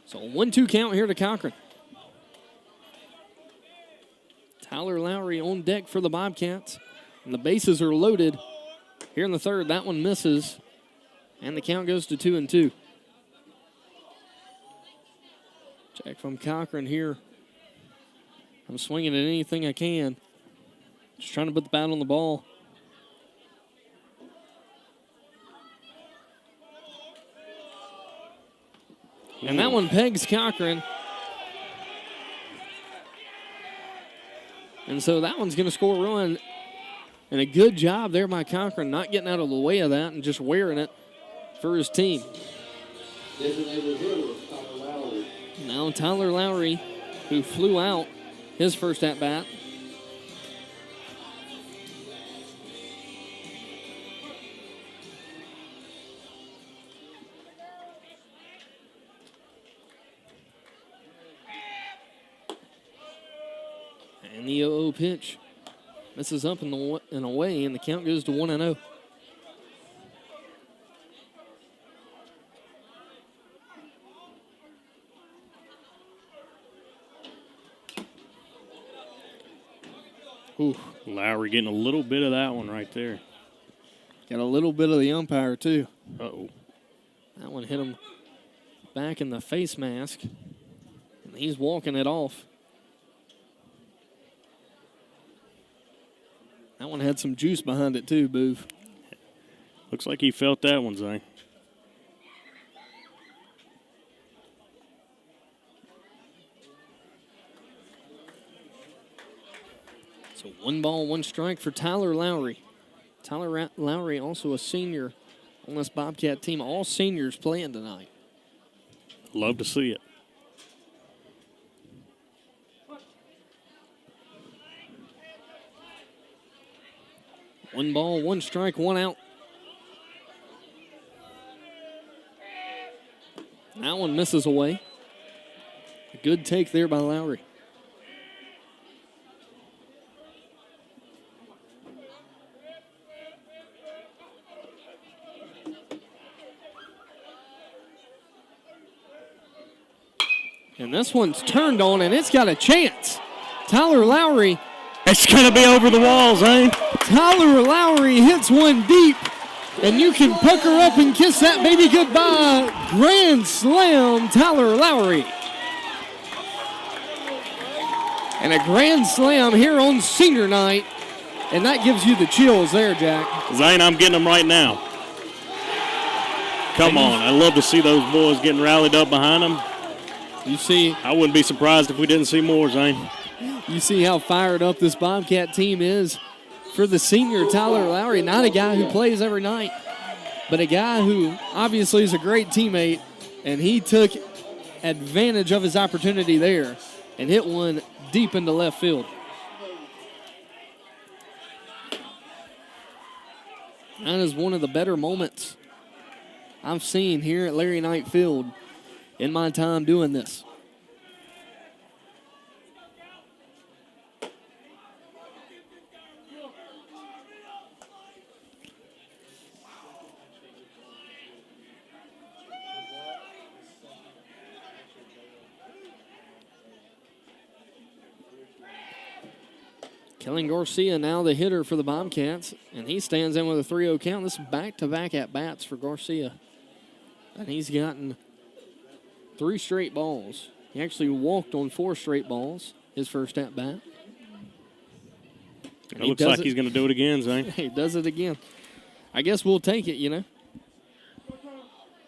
So 1-2 count here to Cochran. Tyler Lowry on deck for the Bobcats. And the bases are loaded here in the third. That one misses. And the count goes to 2-2. Jack from Cochran here. I'm swinging at anything I can. Just trying to put the bat on the ball. And that one pegs Cochran. And so that one's going to score a run. And a good job there by Cochran, not getting out of the way of that and just wearing it for his team. Now Tyler Lowry, who flew out his first at-bat. And the 0-0 pitch misses up and away, and the count goes to 1-0. Ooh, Lowry getting a little bit of that one right there. Got a little bit of the umpire, too. Uh-oh. That one hit him back in the face mask, and he's walking it off. That one had some juice behind it, too, Boov. Looks like he felt that one, Zane. So 1-1 for Tyler Lowry. Tyler Lowry, also a senior on this Bobcat team. All seniors playing tonight. Love to see it. 1 strike, 1 out. That one misses away. A good take there by Lowry. And this one's turned on, and it's got a chance. Tyler Lowry. It's going to be over the wall, Zane. Tyler Lowry hits one deep, and you can pucker up and kiss that baby goodbye. Grand slam, Tyler Lowry. And a grand slam here on senior night, and that gives you the chills there, Jack. Zane, I'm getting them right now. Come on, I love to see those boys getting rallied up behind them. You see, I wouldn't be surprised if we didn't see more, Zane. You see how fired up this Bobcat team is for the senior Tyler Lowry. Not a guy who plays every night, but a guy who obviously is a great teammate, and he took advantage of his opportunity there and hit one deep into left field. That is one of the better moments I've seen here at Larry Knight Field in my time doing this. Kellen Garcia now the hitter for the Bobcats, and he stands in with a 3-0 count. This is back-to-back at-bats for Garcia. And he's gotten 3 straight balls. He actually walked on 4 straight balls his first at bat. It looks like he's going to do it again, Zane. He does it again. I guess we'll take it,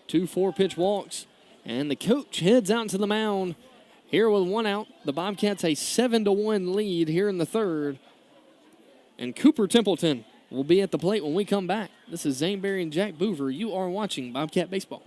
2 4-pitch walks, and the coach heads out to the mound here with 1 out. The Bobcats a 7-1 lead here in the third. And Cooper Templeton will be at the plate when we come back. This is Zane Berry and Jack Boover. You are watching Bobcat Baseball.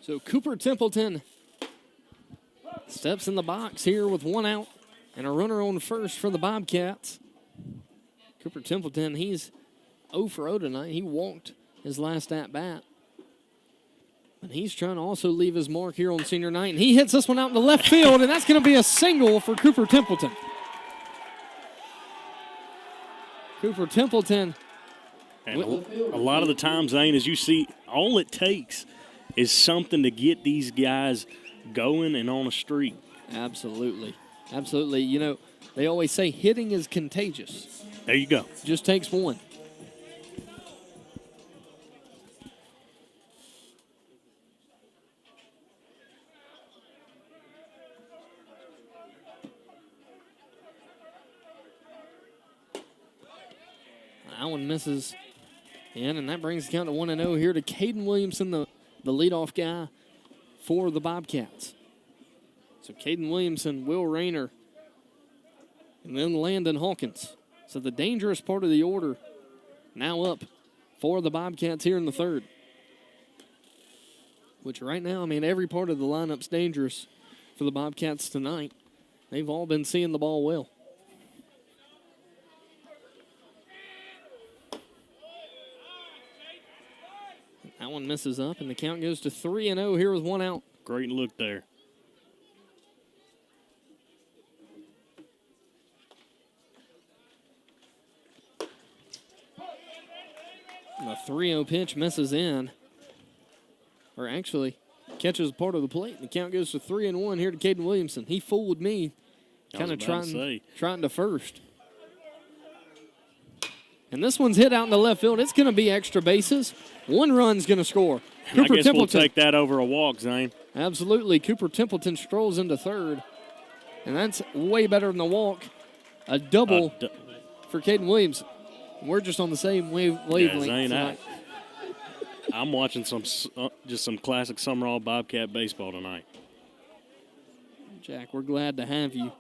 So Cooper Templeton steps in the box here with 1 out and a runner on first for the Bobcats. Cooper Templeton, he's 0 for 0 tonight. He walked his last at-bat. And he's trying to also leave his mark here on senior night. And he hits this one out in the left field, and that's going to be a single for Cooper Templeton. Cooper Templeton. And a lot of the times, Zane, as you see, all it takes is something to get these guys going and on a streak. Absolutely. Absolutely. They always say hitting is contagious. There you go. Just takes one. That one misses in, and that brings the count to 1-0 here to Caden Williamson, the leadoff guy for the Bobcats. So Caden Williamson, Will Rayner, and then Landon Hawkins. So the dangerous part of the order now up for the Bobcats here in the third. Which right now, every part of the lineup's dangerous for the Bobcats tonight. They've all been seeing the ball well. That one misses up, and the count goes to 3-0 here with 1 out. Great look there. The 3-0 pitch misses in. Or actually, catches part of the plate. And the count goes to 3-1 here to Caden Williamson. He fooled me. Kind of trying to first. And this one's hit out in the left field. It's going to be extra bases. 1 run's going to score. Cooper I guess Templeton. We'll take that over a walk, Zane. Absolutely. Cooper Templeton strolls into third. And that's way better than the walk. A double for Caden Williamson. We're just on the same wavelength Zane, tonight. I'm watching just some classic Sumrall Bobcat baseball tonight. Jack, we're glad to have you.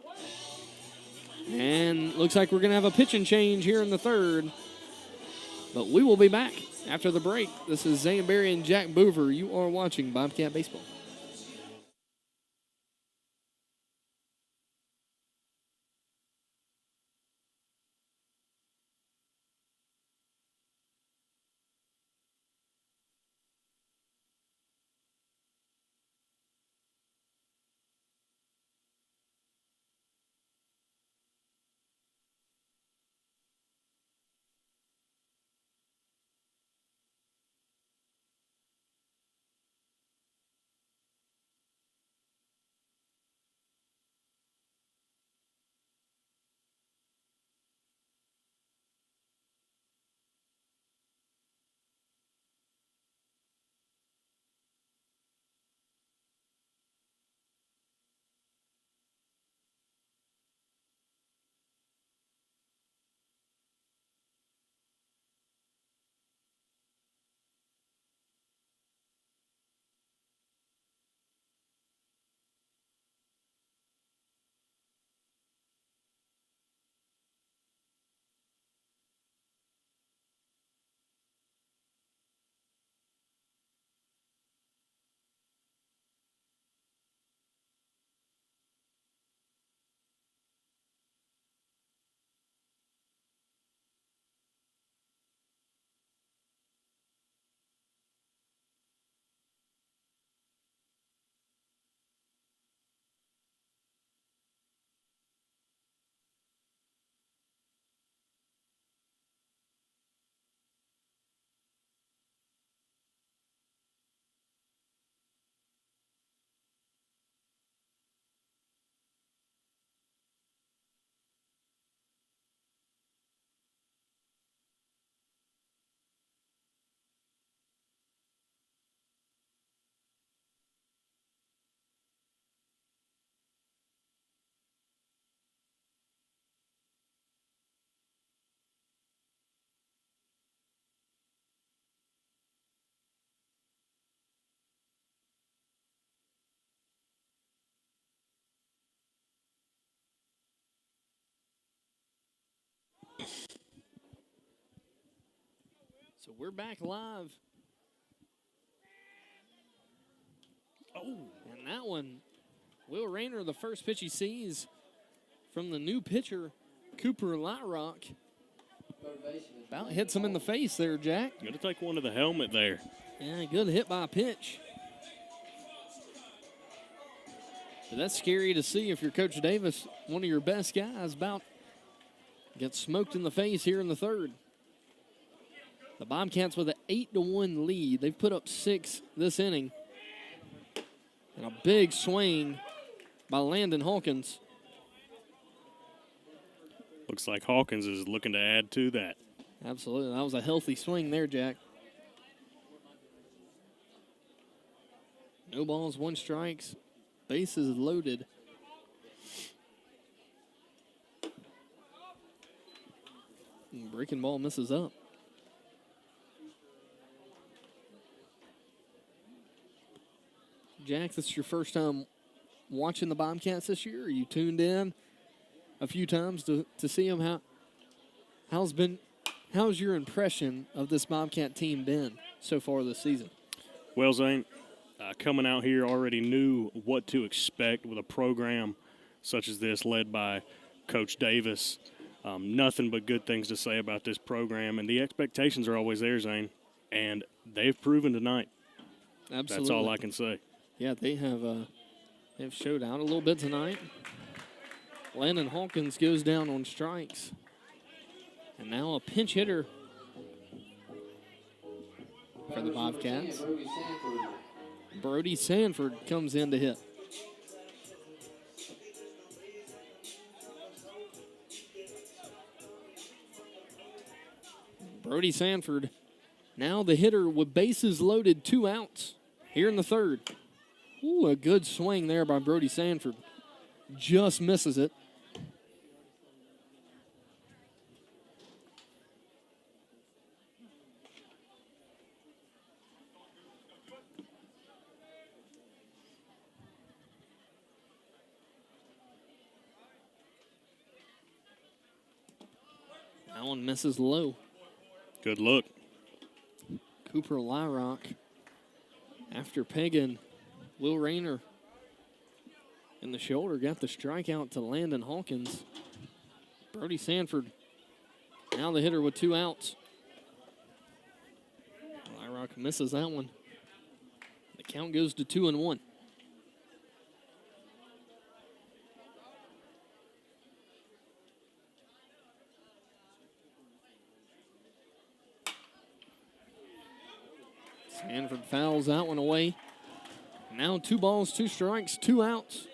And looks like we're going to have a pitching change here in the third. But we will be back after the break. This is Zane Berry and Jack Boover. You are watching Bobcat Baseball. So we're back live. Oh, And that one, Will Rayner, the first pitch he sees from the new pitcher, Cooper Lyrock. About hits him in the face there, Jack. going to take one to the helmet there. Yeah, good hit by a pitch. But that's scary to see if you're Coach Davis, one of your best guys, about gets smoked in the face here in the third. The Bobcats with an 8-1 lead. They've put up 6 this inning. And a big swing by Landon Hawkins. Looks like Hawkins is looking to add to that. Absolutely. That was a healthy swing there, Jack. No balls, 1 strikes. Bases loaded. And breaking ball misses up. Jack, this is your first time watching the Bobcats this year? Are you tuned in a few times to see them? How's your impression of this Bobcat team been so far this season? Well, Zane, coming out here already knew what to expect with a program such as this led by Coach Davis. Nothing but good things to say about this program, and the expectations are always there, Zane, and they've proven tonight. Absolutely. That's all I can say. Yeah, they've showed out a little bit tonight. Landon Hawkins goes down on strikes. And now a pinch hitter for the Bobcats. Brody Sanford comes in to hit. Brody Sanford, now the hitter with bases loaded, 2 outs here in the third. Ooh, a good swing there by Brody Sanford. Just misses it. That one misses low. Good look. Cooper Lyrock, after pegging Will Rayner in the shoulder, got the strikeout to Landon Hawkins. Brody Sanford, now the hitter with 2 outs. Lyrock misses that one. The count goes to 2-1. Sanford fouls that one away. Now 2 balls, 2 strikes, 2 outs.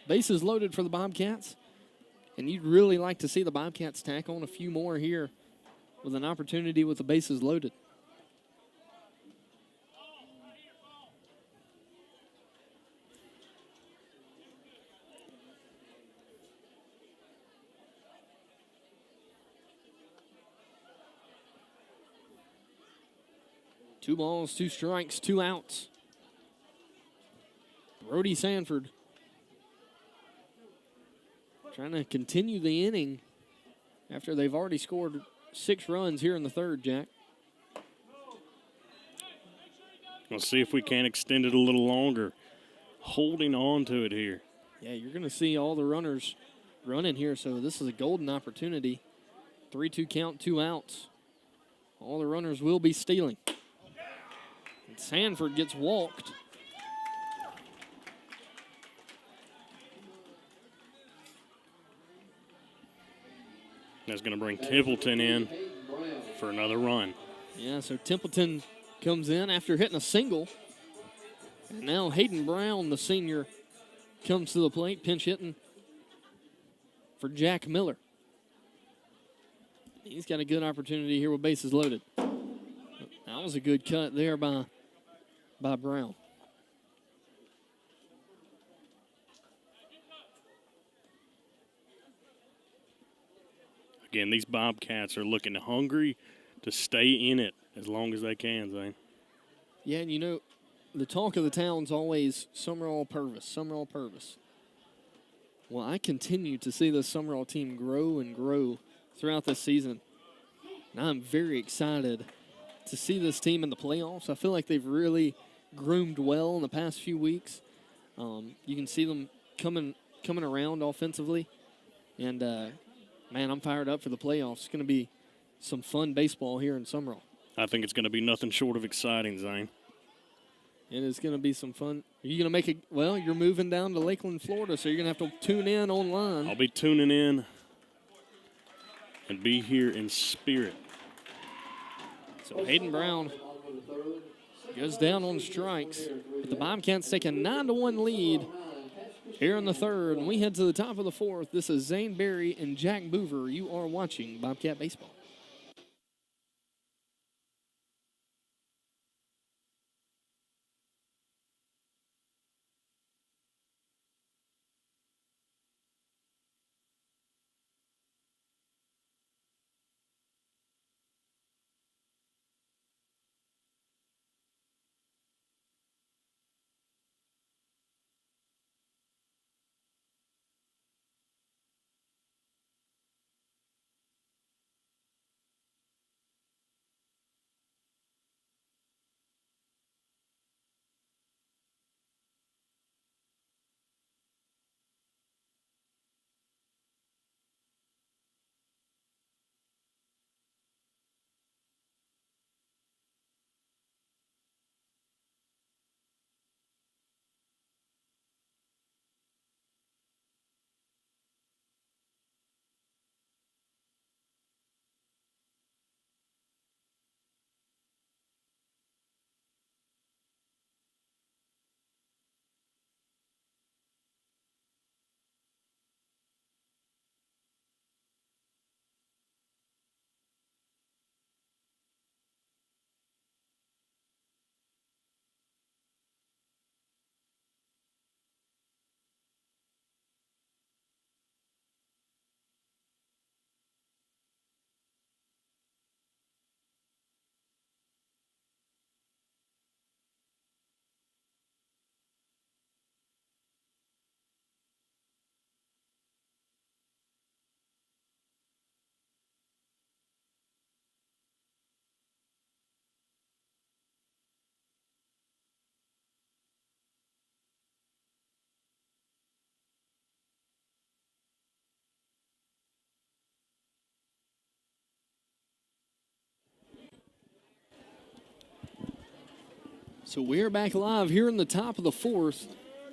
Bases loaded for the Bobcats. And you'd really like to see the Bobcats tack on a few more here with an opportunity with the bases loaded. Two balls, 2 strikes, 2 outs. Brody Sanford trying to continue the inning after they've already scored 6 runs here in the third, Jack. We'll see if we can extend it a little longer. Holding on to it here. Yeah, you're going to see all the runners running here, so this is a golden opportunity. 3-2 count, 2 outs. All the runners will be stealing. And Sanford gets walked. That's going to bring Templeton in for another run. Yeah, so Templeton comes in after hitting a single. And now Hayden Brown, the senior, comes to the plate, pinch hitting for Jack Miller. He's got a good opportunity here with bases loaded. That was a good cut there by Brown. Again, these Bobcats are looking hungry to stay in it as long as they can, Zane. Yeah, and you know, the talk of the town's always Sumrall Purvis, Sumrall Purvis. Well, I continue to see this Sumrall team grow and grow throughout this season. And I'm very excited to see this team in the playoffs. I feel like they've really groomed well in the past few weeks. You can see them coming around offensively. And, man, I'm fired up for the playoffs. It's going to be some fun baseball here in Sumrall. I think it's going to be nothing short of exciting, Zane. It is going to be some fun. Are you going to make it? Well, you're moving down to Lakeland, Florida, so you're going to have to tune in online. I'll be tuning in and be here in spirit. So Hayden Brown goes down on strikes. But the Bobcats take a 9-1 lead here in the third. And we head to the top of the fourth. This is Zane Berry and Jack Boover. You are watching Bobcat Baseball. So we're back live here in the top of the fourth.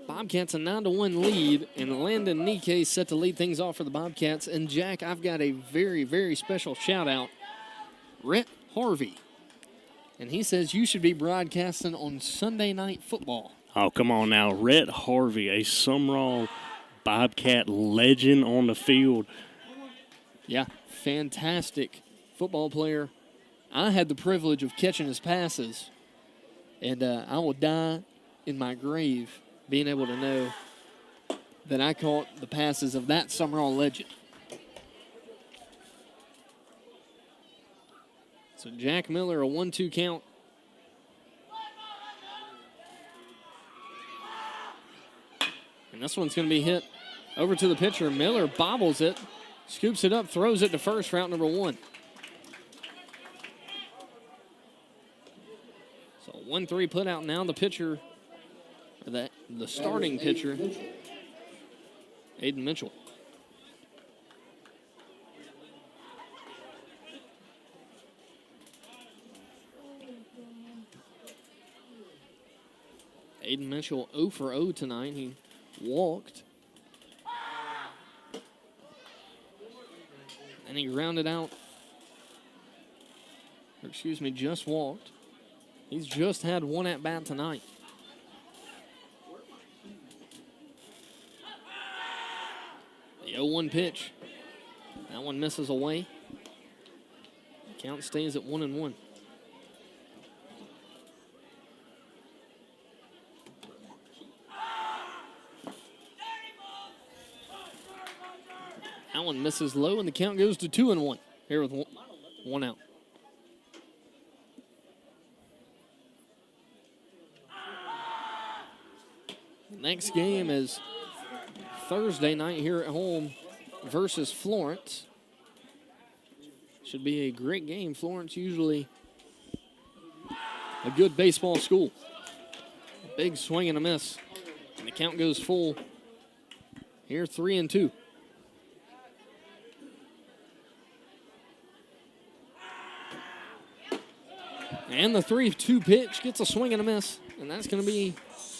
Bobcats a 9-1 lead, and Landon Nikkei set to lead things off for the Bobcats. And Jack, I've got a very, very special shout out. Rhett Harvey. And he says you should be broadcasting on Sunday Night Football. Oh, come on now. Rhett Harvey, a Sumrall Bobcat legend on the field. Yeah, fantastic football player. I had the privilege of catching his passes. And I will die in my grave being able to know that I caught the passes of that Sumrall legend. So Jack Miller, a 1-2 count. And this one's going to be hit over to the pitcher. Miller bobbles it, scoops it up, throws it to first, route number 1. 1-3 put out now. The pitcher, or the starting pitcher, Aiden Mitchell. Aiden Mitchell 0 for 0 tonight. He walked. And he grounded out. Or excuse me, just walked. He's just had one at-bat tonight. The 0-1 pitch. That one misses away. The count stays at 1-1. That one misses low, and the count goes to 2-1. Here with one out. Next game is Thursday night here at home versus Florence. Should be a great game. Florence usually a good baseball school. A big swing and a miss. And the count goes full. Here, 3-2. And the 3-2 pitch gets a swing and a miss. And that's going to be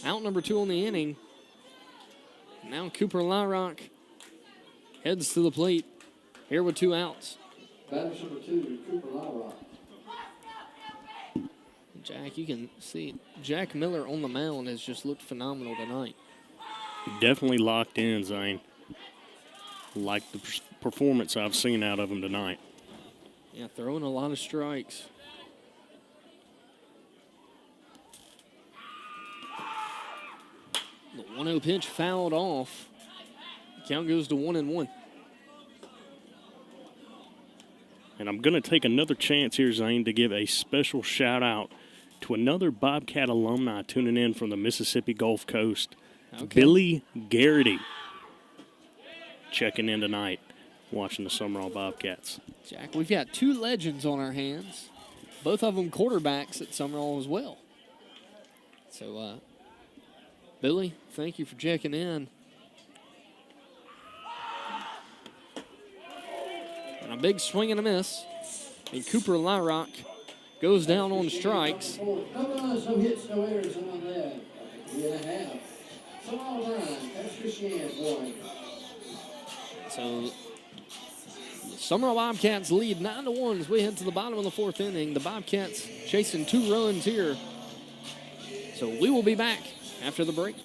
out number 2 on the inning. Now Cooper Lyrock heads to the plate here with 2 outs. Batter number 2, Cooper Lyrock. Jack, you can see Jack Miller on the mound has just looked phenomenal tonight. Definitely locked in, Zane. Like the performance I've seen out of him tonight. Yeah, throwing a lot of strikes. The 1-0 pitch fouled off. Count goes to 1-1. And I'm going to take another chance here, Zane, to give a special shout out to another Bobcat alumni tuning in from the Mississippi Gulf Coast. Okay. Billy Garrity checking in tonight, watching the Sumrall Bobcats. Jack, we've got 2 legends on our hands. Both of them quarterbacks at Sumrall as well. So, Billy, thank you for checking in. And a big swing and a miss. And Cooper Lyrock goes down on strikes. No runs, no hits, no errors on that. 3.5. So all around, that's Christian 1. So, the Sumrall Bobcats lead 9-1 as we head to the bottom of the 4th inning. The Bobcats chasing 2 runs here. So we will be back after the break.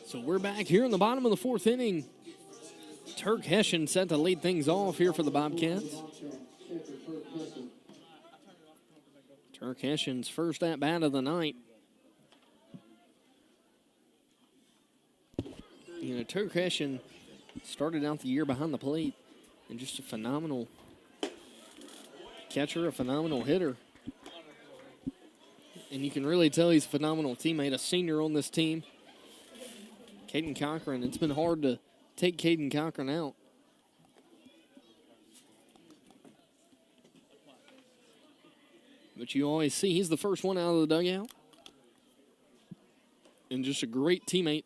So we're back here in the bottom of the 4th inning. Turk Hessian set to lead things off here for the Bobcats. Turk Hessian's first at-bat of the night. You know, Turk Hessian started out the year behind the plate and just a phenomenal catcher, a phenomenal hitter. And you can really tell he's a phenomenal teammate, a senior on this team. Caden Cochran, it's been hard to take Caden Cochran out. But you always see he's the first one out of the dugout. And just a great teammate.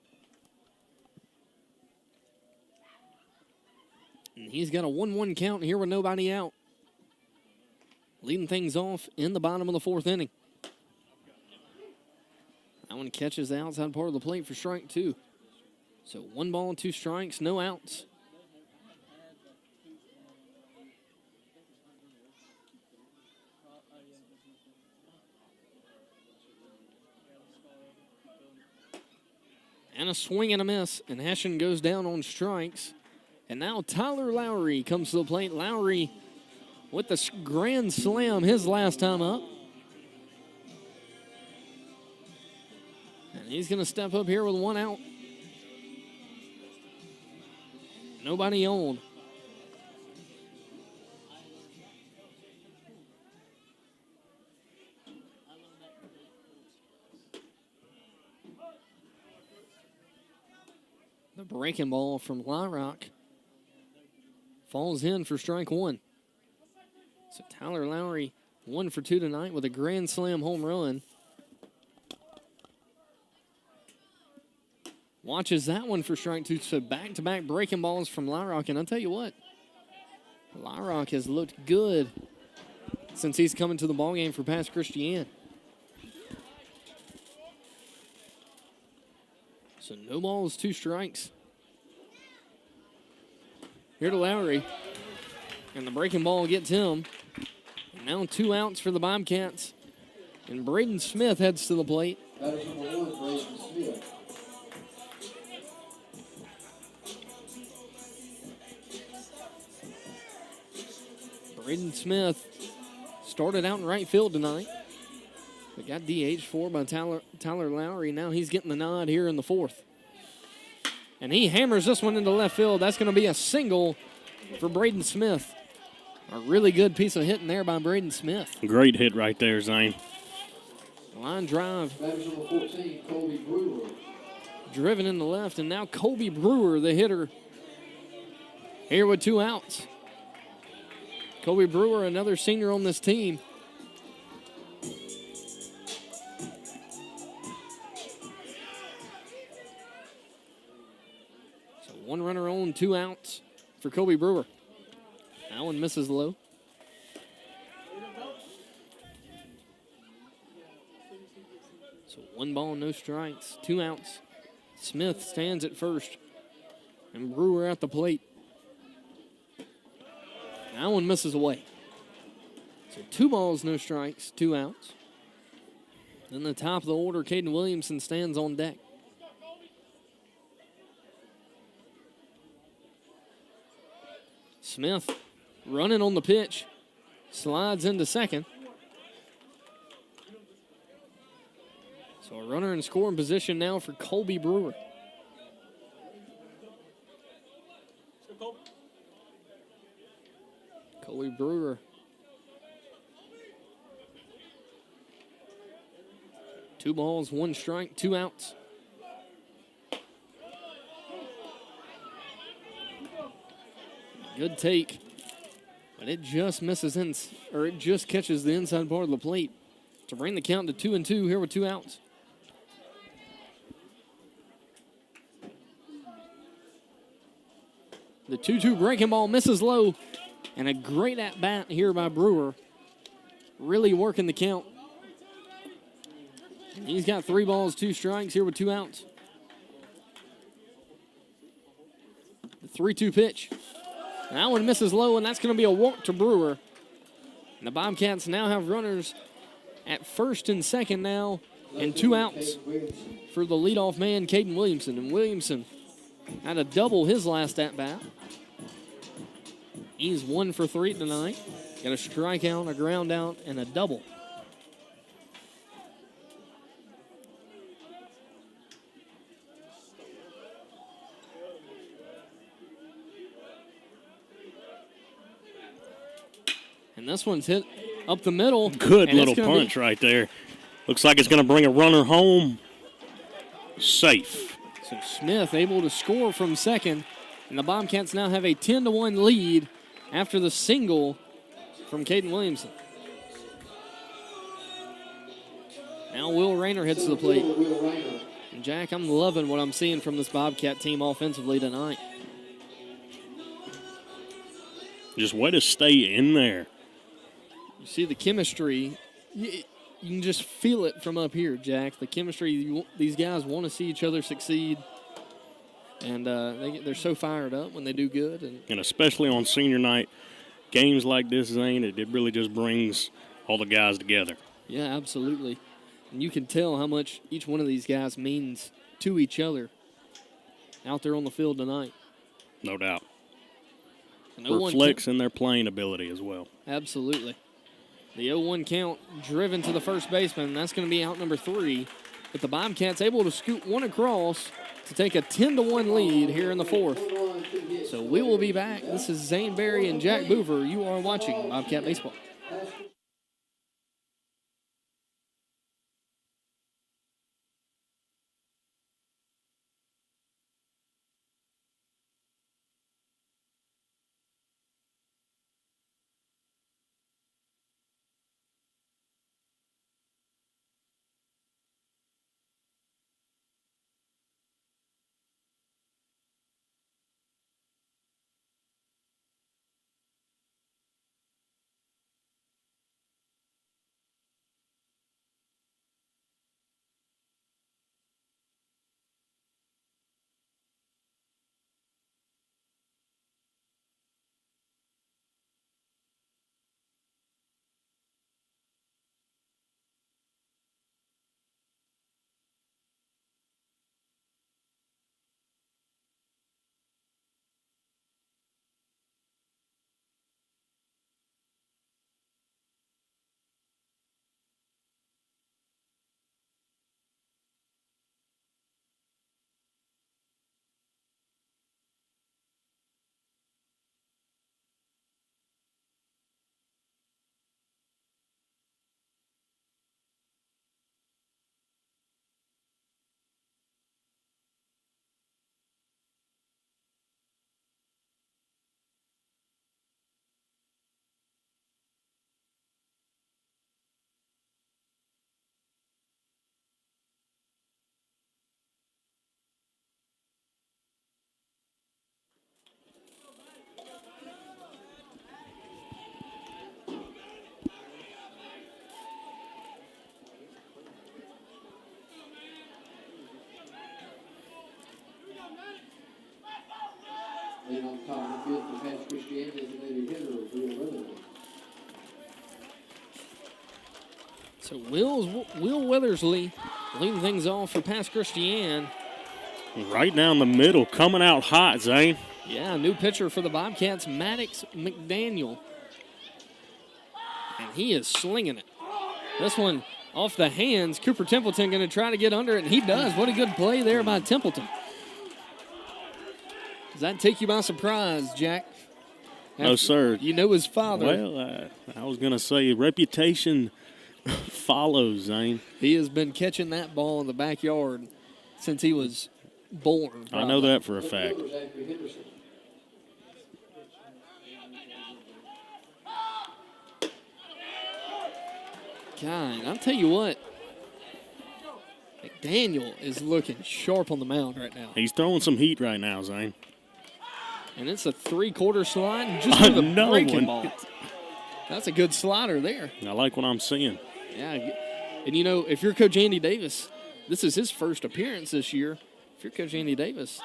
And he's got a 1-1 count here with nobody out. Leading things off in the bottom of the 4th inning. That one catches the outside part of the plate for strike 2. So 1 ball, 2 strikes, no outs. And a swing and a miss, and Hessian goes down on strikes. And now Tyler Lowry comes to the plate. Lowry with the grand slam his last time up. And he's going to step up here with 1 out. Nobody on. The breaking ball from Lyrock falls in for strike one. So Tyler Lowry 1 for 2 tonight with a grand slam home run. Watches that one for strike two. So back-to-back breaking balls from Lyrock. And I'll tell you what, Lyrock has looked good since he's coming to the ballgame for Pass Christian. So no balls, 2 strikes. Here to Lowry. And the breaking ball gets him. And now 2 outs for the Bobcats. And Braden Smith heads to the plate. That is number 1, Braden Smith. Braden Smith started out in right field tonight. But got DH for by Tyler Lowry. Now he's getting the nod here in the 4th. And he hammers this one into left field. That's going to be a single for Braden Smith. A really good piece of hitting there by Braden Smith. Great hit right there, Zane. Line drive. That is number 14, Colby Brewer. Driven in the left. And now Colby Brewer, the hitter, here with 2 outs. Colby Brewer, another senior on this team. So 1 runner on, 2 outs for Colby Brewer. That one misses low. So 1 ball, no strikes, 2 outs. Smith stands at first. And Brewer at the plate. That one misses away. So 2 balls, no strikes, 2 outs. Then the top of the order, Caden Williamson stands on deck. Smith running on the pitch. Slides into second. So a runner in scoring position now for Colby Brewer. Colby Brewer. 2 balls, 1 strike, 2 outs. Good take, but it just misses it just catches the inside part of the plate to bring the count to 2-2 here with 2 outs. The 2-2 breaking ball misses low. And a great at-bat here by Brewer. Really working the count. He's got 3 balls, 2 strikes here with 2 outs. The 3-2 pitch. And that one misses low, and that's going to be a walk to Brewer. And the Bobcats now have runners at first and second now, and 2 outs for the leadoff man, Caden Williamson. And Williamson had a double his last at-bat. He's 1 for 3 tonight. Got a strikeout, a ground out, and a double. And this one's hit up the middle. Good little punch right there. Looks like it's going to bring a runner home. Safe. So Smith able to score from second. And the Bobcats now have a 10-1 lead after the single from Caden Williamson. Now Will Rayner hits the plate. And Jack, I'm loving what I'm seeing from this Bobcat team offensively tonight. Just way to stay in there. You see the chemistry. You can just feel it from up here, Jack. The chemistry, these guys want to see each other succeed. And they're so fired up when they do good. And especially on senior night, games like this, Zane, it really just brings all the guys together. Yeah, absolutely. And you can tell how much each one of these guys means to each other out there on the field tonight. No doubt. No reflects in their playing ability as well. Absolutely. The 0-1 count driven to the first baseman. That's going to be out number 3. But the Bobcats able to scoot one across to take a 10-1 lead here in the 4th. So we will be back. This is Zane Berry and Jack Boover. You are watching Bobcat Baseball. So Will Weathersley leading things off for Pass Christian. Right down the middle, coming out hot, Zane. Yeah, new pitcher for the Bobcats, Maddox McDaniel. And he is slinging it. This one off the hands. Cooper Templeton going to try to get under it, and he does. What a good play there by Templeton. Does that take you by surprise, Jack? No, sir. You know his father. Well, I was going to say reputation follows, Zane. He has been catching that ball in the backyard since he was born. I know that for a fact. God, I'll tell you what. McDaniel is looking sharp on the mound right now. He's throwing some heat right now, Zane. And it's a three-quarter slide and just with a breaking ball. That's a good slider there. I like what I'm seeing. Yeah. And, you know, if you're Coach Andy Davis, this is his first appearance this year. If you're Coach Andy Davis,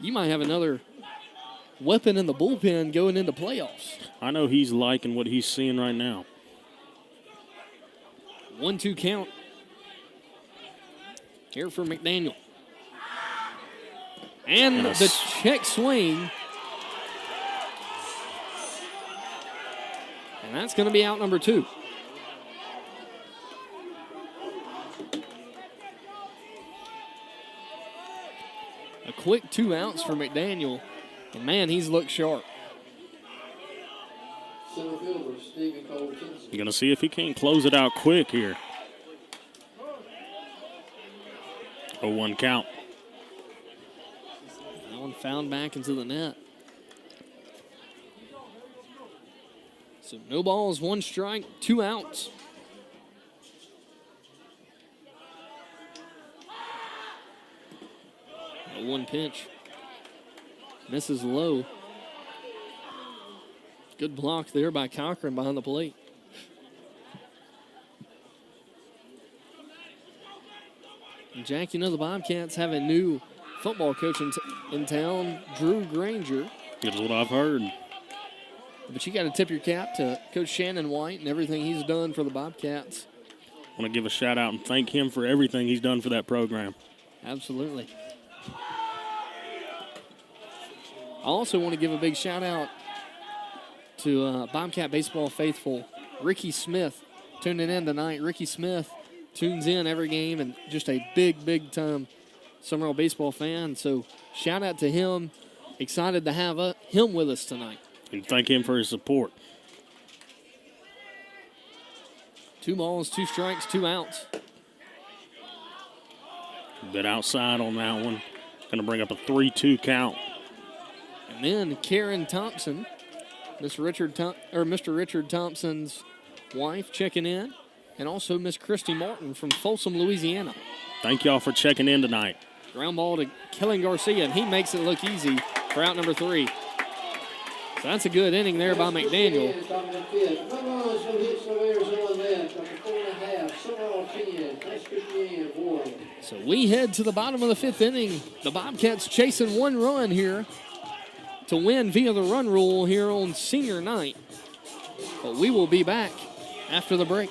you might have another weapon in the bullpen going into playoffs. I know he's liking what he's seeing right now. 1-2 count here for McDaniel. And the check swing. And that's going to be out number 2. A quick 2 outs for McDaniel. And, man, he's looked sharp. Center fielder, Stephen Cole. You're going to see if he can't close it out quick here. 0-1 count. That one found back into the net. So no balls, 1 strike, 2 outs. A 1 pitch. Misses low. Good block there by Cochran behind the plate. And Jack, you know the Bobcats have a new football coach in town, Drew Granger. That's what I've heard. But you got to tip your cap to Coach Shannon White and everything he's done for the Bobcats. I want to give a shout out and thank him for everything he's done for that program. Absolutely. I also want to give a big shout out to Bobcat baseball faithful Ricky Smith tuning in tonight. Ricky Smith tunes in every game and just a big time Sumrall baseball fan. So shout out to him. Excited to have him with us tonight. And thank him for his support. 2 balls, 2 strikes, 2 outs. A bit outside on that one. Going to bring up a 3-2 count. And then Karen Thompson, Mr. Richard Thompson's wife, checking in, and also Miss Christy Martin from Folsom, Louisiana. Thank y'all for checking in tonight. Ground ball to Kellen Garcia, and he makes it look easy for out number 3. So that's a good inning there by McDaniel. So we head to the bottom of the 5th inning. The Bobcats chasing 1 run here to win via the run rule here on senior night. But we will be back after the break.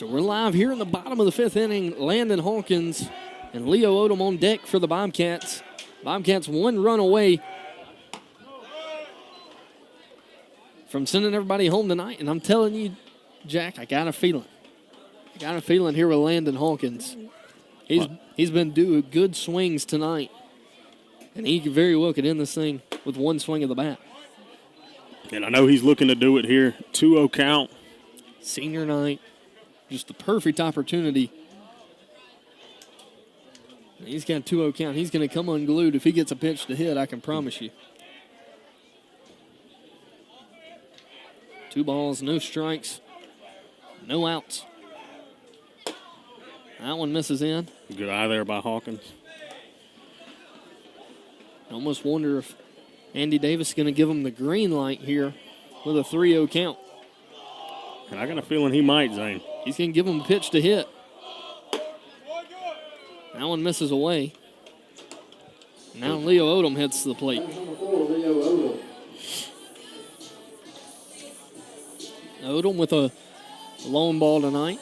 So we're live here in the bottom of the 5th inning. Landon Hawkins and Leo Odom on deck for the Bobcats. Bobcats 1 run away from sending everybody home tonight. And I'm telling you, Jack, I got a feeling. Here with Landon Hawkins. He's been doing good swings tonight. And he very well could end this thing with one swing of the bat. And I know he's looking to do it here. 2-0 count. Senior night. Just the perfect opportunity. And he's got 2-0 count. He's going to come unglued if he gets a pitch to hit, I can promise you. 2 balls, no strikes, no outs. That one misses in. Good eye there by Hawkins. I almost wonder if Andy Davis is going to give him the green light here with a 3-0 count. And I got a feeling he might, Zane. He's going to give him a pitch to hit. That one misses away. Now Leo Odom heads to the plate. Number 4, Leo Odom. Odom with a lone ball tonight.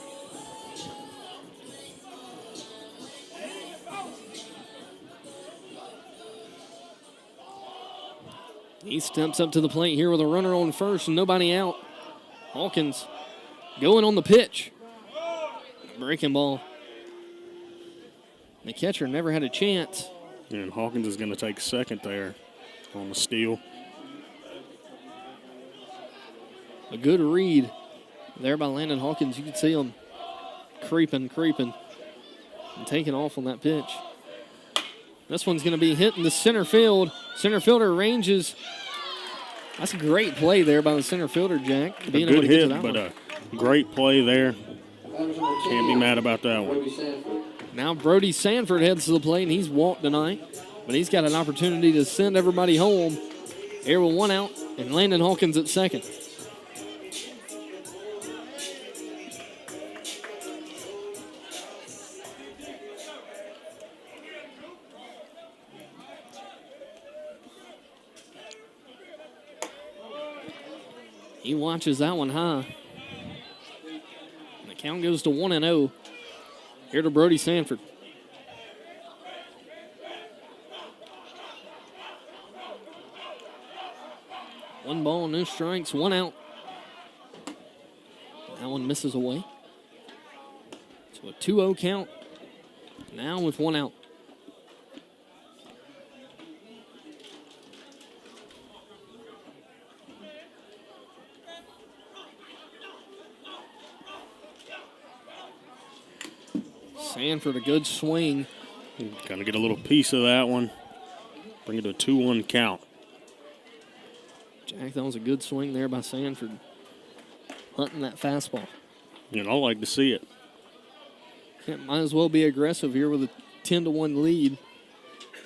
He steps up to the plate here with a runner on first and nobody out. Hawkins going on the pitch. Breaking ball. The catcher never had a chance. And Hawkins is going to take second there on the steal. A good read there by Landon Hawkins. You can see him creeping, and taking off on that pitch. This one's going to be hit in the center field. Center fielder ranges. That's a great play there by the center fielder, Jack. A good hit, but a great play there. Can't be mad about that one. Now Brody Sanford heads to the plate, and he's walked tonight. But he's got an opportunity to send everybody home. Here with 1 out, and Landon Hawkins at second. He watches that one high. And the count goes to 1-0. Here to Brody Sanford. One ball, no strikes, 1 out. That one misses away. So a 2-0 count. Now with 1 out. Sanford, a good swing. Gonna get a little piece of that one. Bring it to a 2-1 count. Jack, that was a good swing there by Sanford. Hunting that fastball. And I like to see it. Yeah, might as well be aggressive here with a 10-1 lead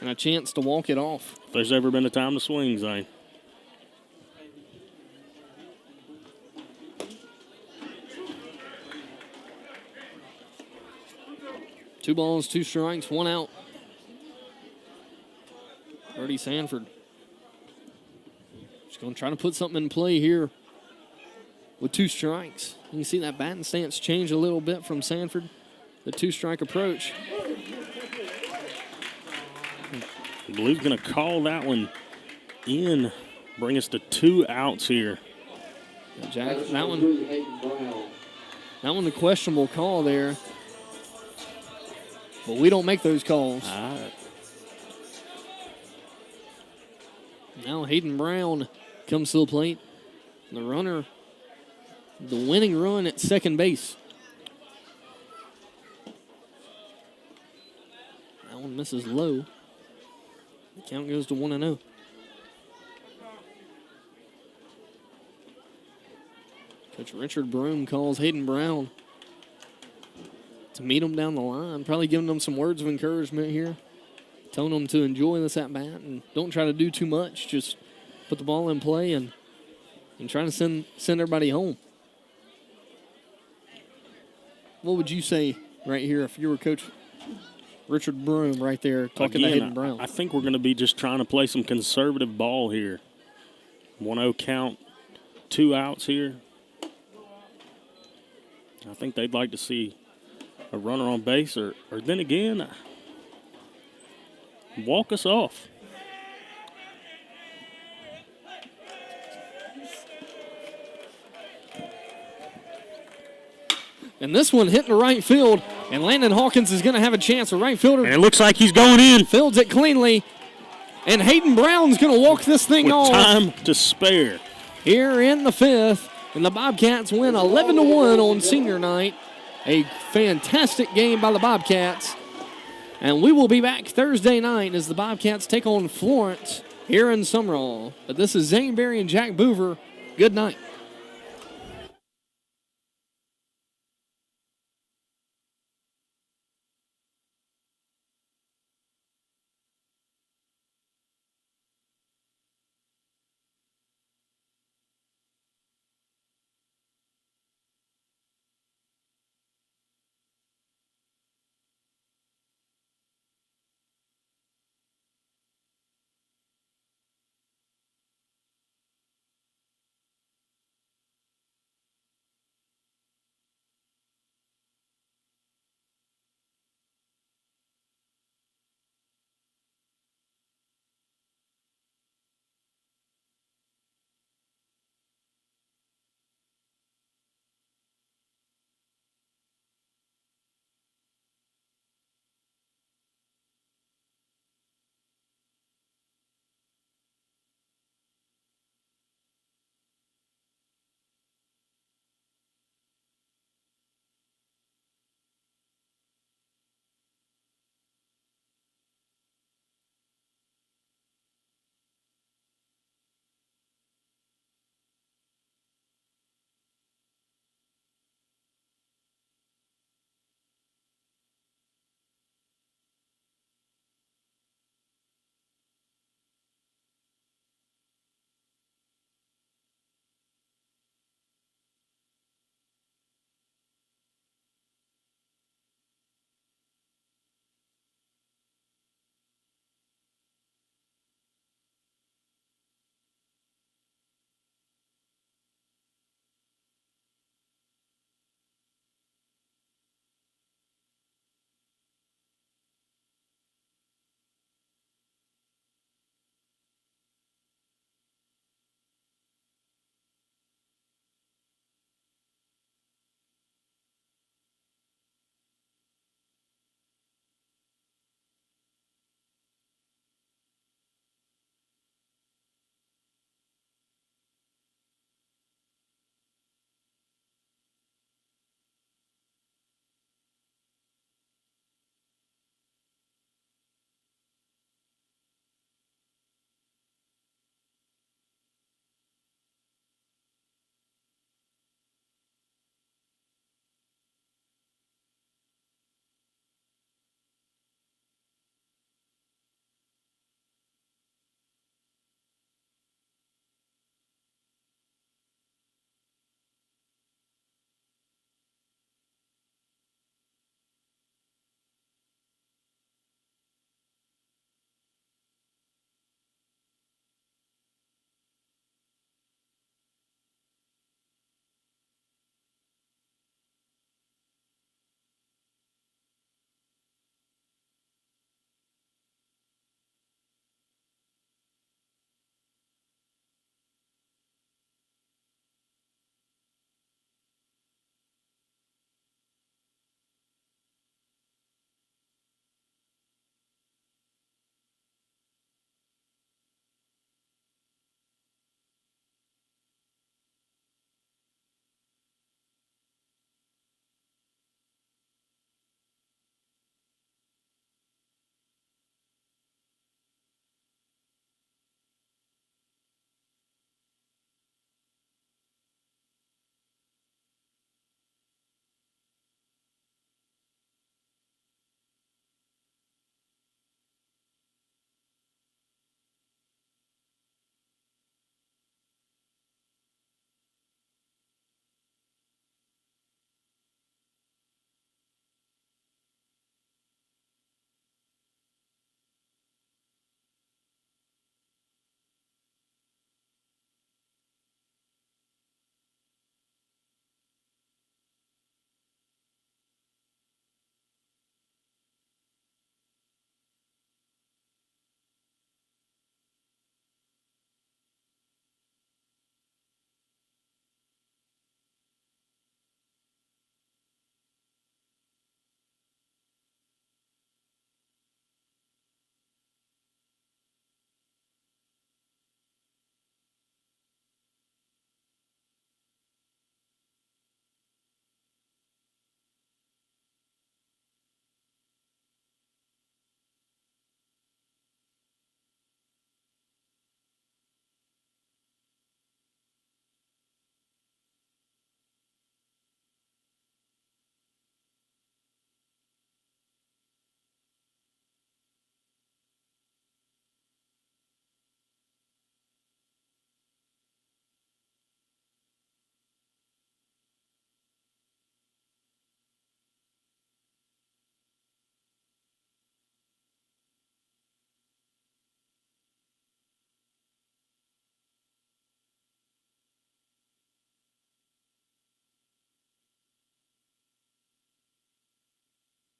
and a chance to walk it off. If there's ever been a time to swing, Zane. Two balls, 2 strikes, 1 out. Brody Sanford. Just going to try to put something in play here with 2 strikes. You can see that batting stance change a little bit from Sanford. The 2-strike approach. I believe he's going to call that one in. Bring us to 2 outs here. Jack, that one the questionable call there. But we don't make those calls. Now Hayden Brown comes to the plate. The runner, the winning run at second base. That one misses low. The count goes to 1-0. Coach Richard Broom calls Hayden Brown to meet him down the line, probably giving them some words of encouragement here, telling them to enjoy this at-bat and don't try to do too much. Just put the ball in play and try to send everybody home. What would you say right here if you were Coach Richard Broom right there talking to Hayden Brown? I think we're going to be just trying to play some conservative ball here. 1-0 count, 2 outs here. I think they'd like to see a runner on base, or then again, walk us off. And this one hit to right field, and Landon Hawkins is going to have a chance. A right fielder And it looks like he's going in fields it cleanly, and Hayden Brown's going to walk this thing with off time to spare. here in the fifth. And the Bobcats win 11-1 on senior night. A fantastic game by the Bobcats. And we will be back Thursday night as the Bobcats take on Florence here in Sumrall. But this is Zane Berry and Jack Boover. Good night.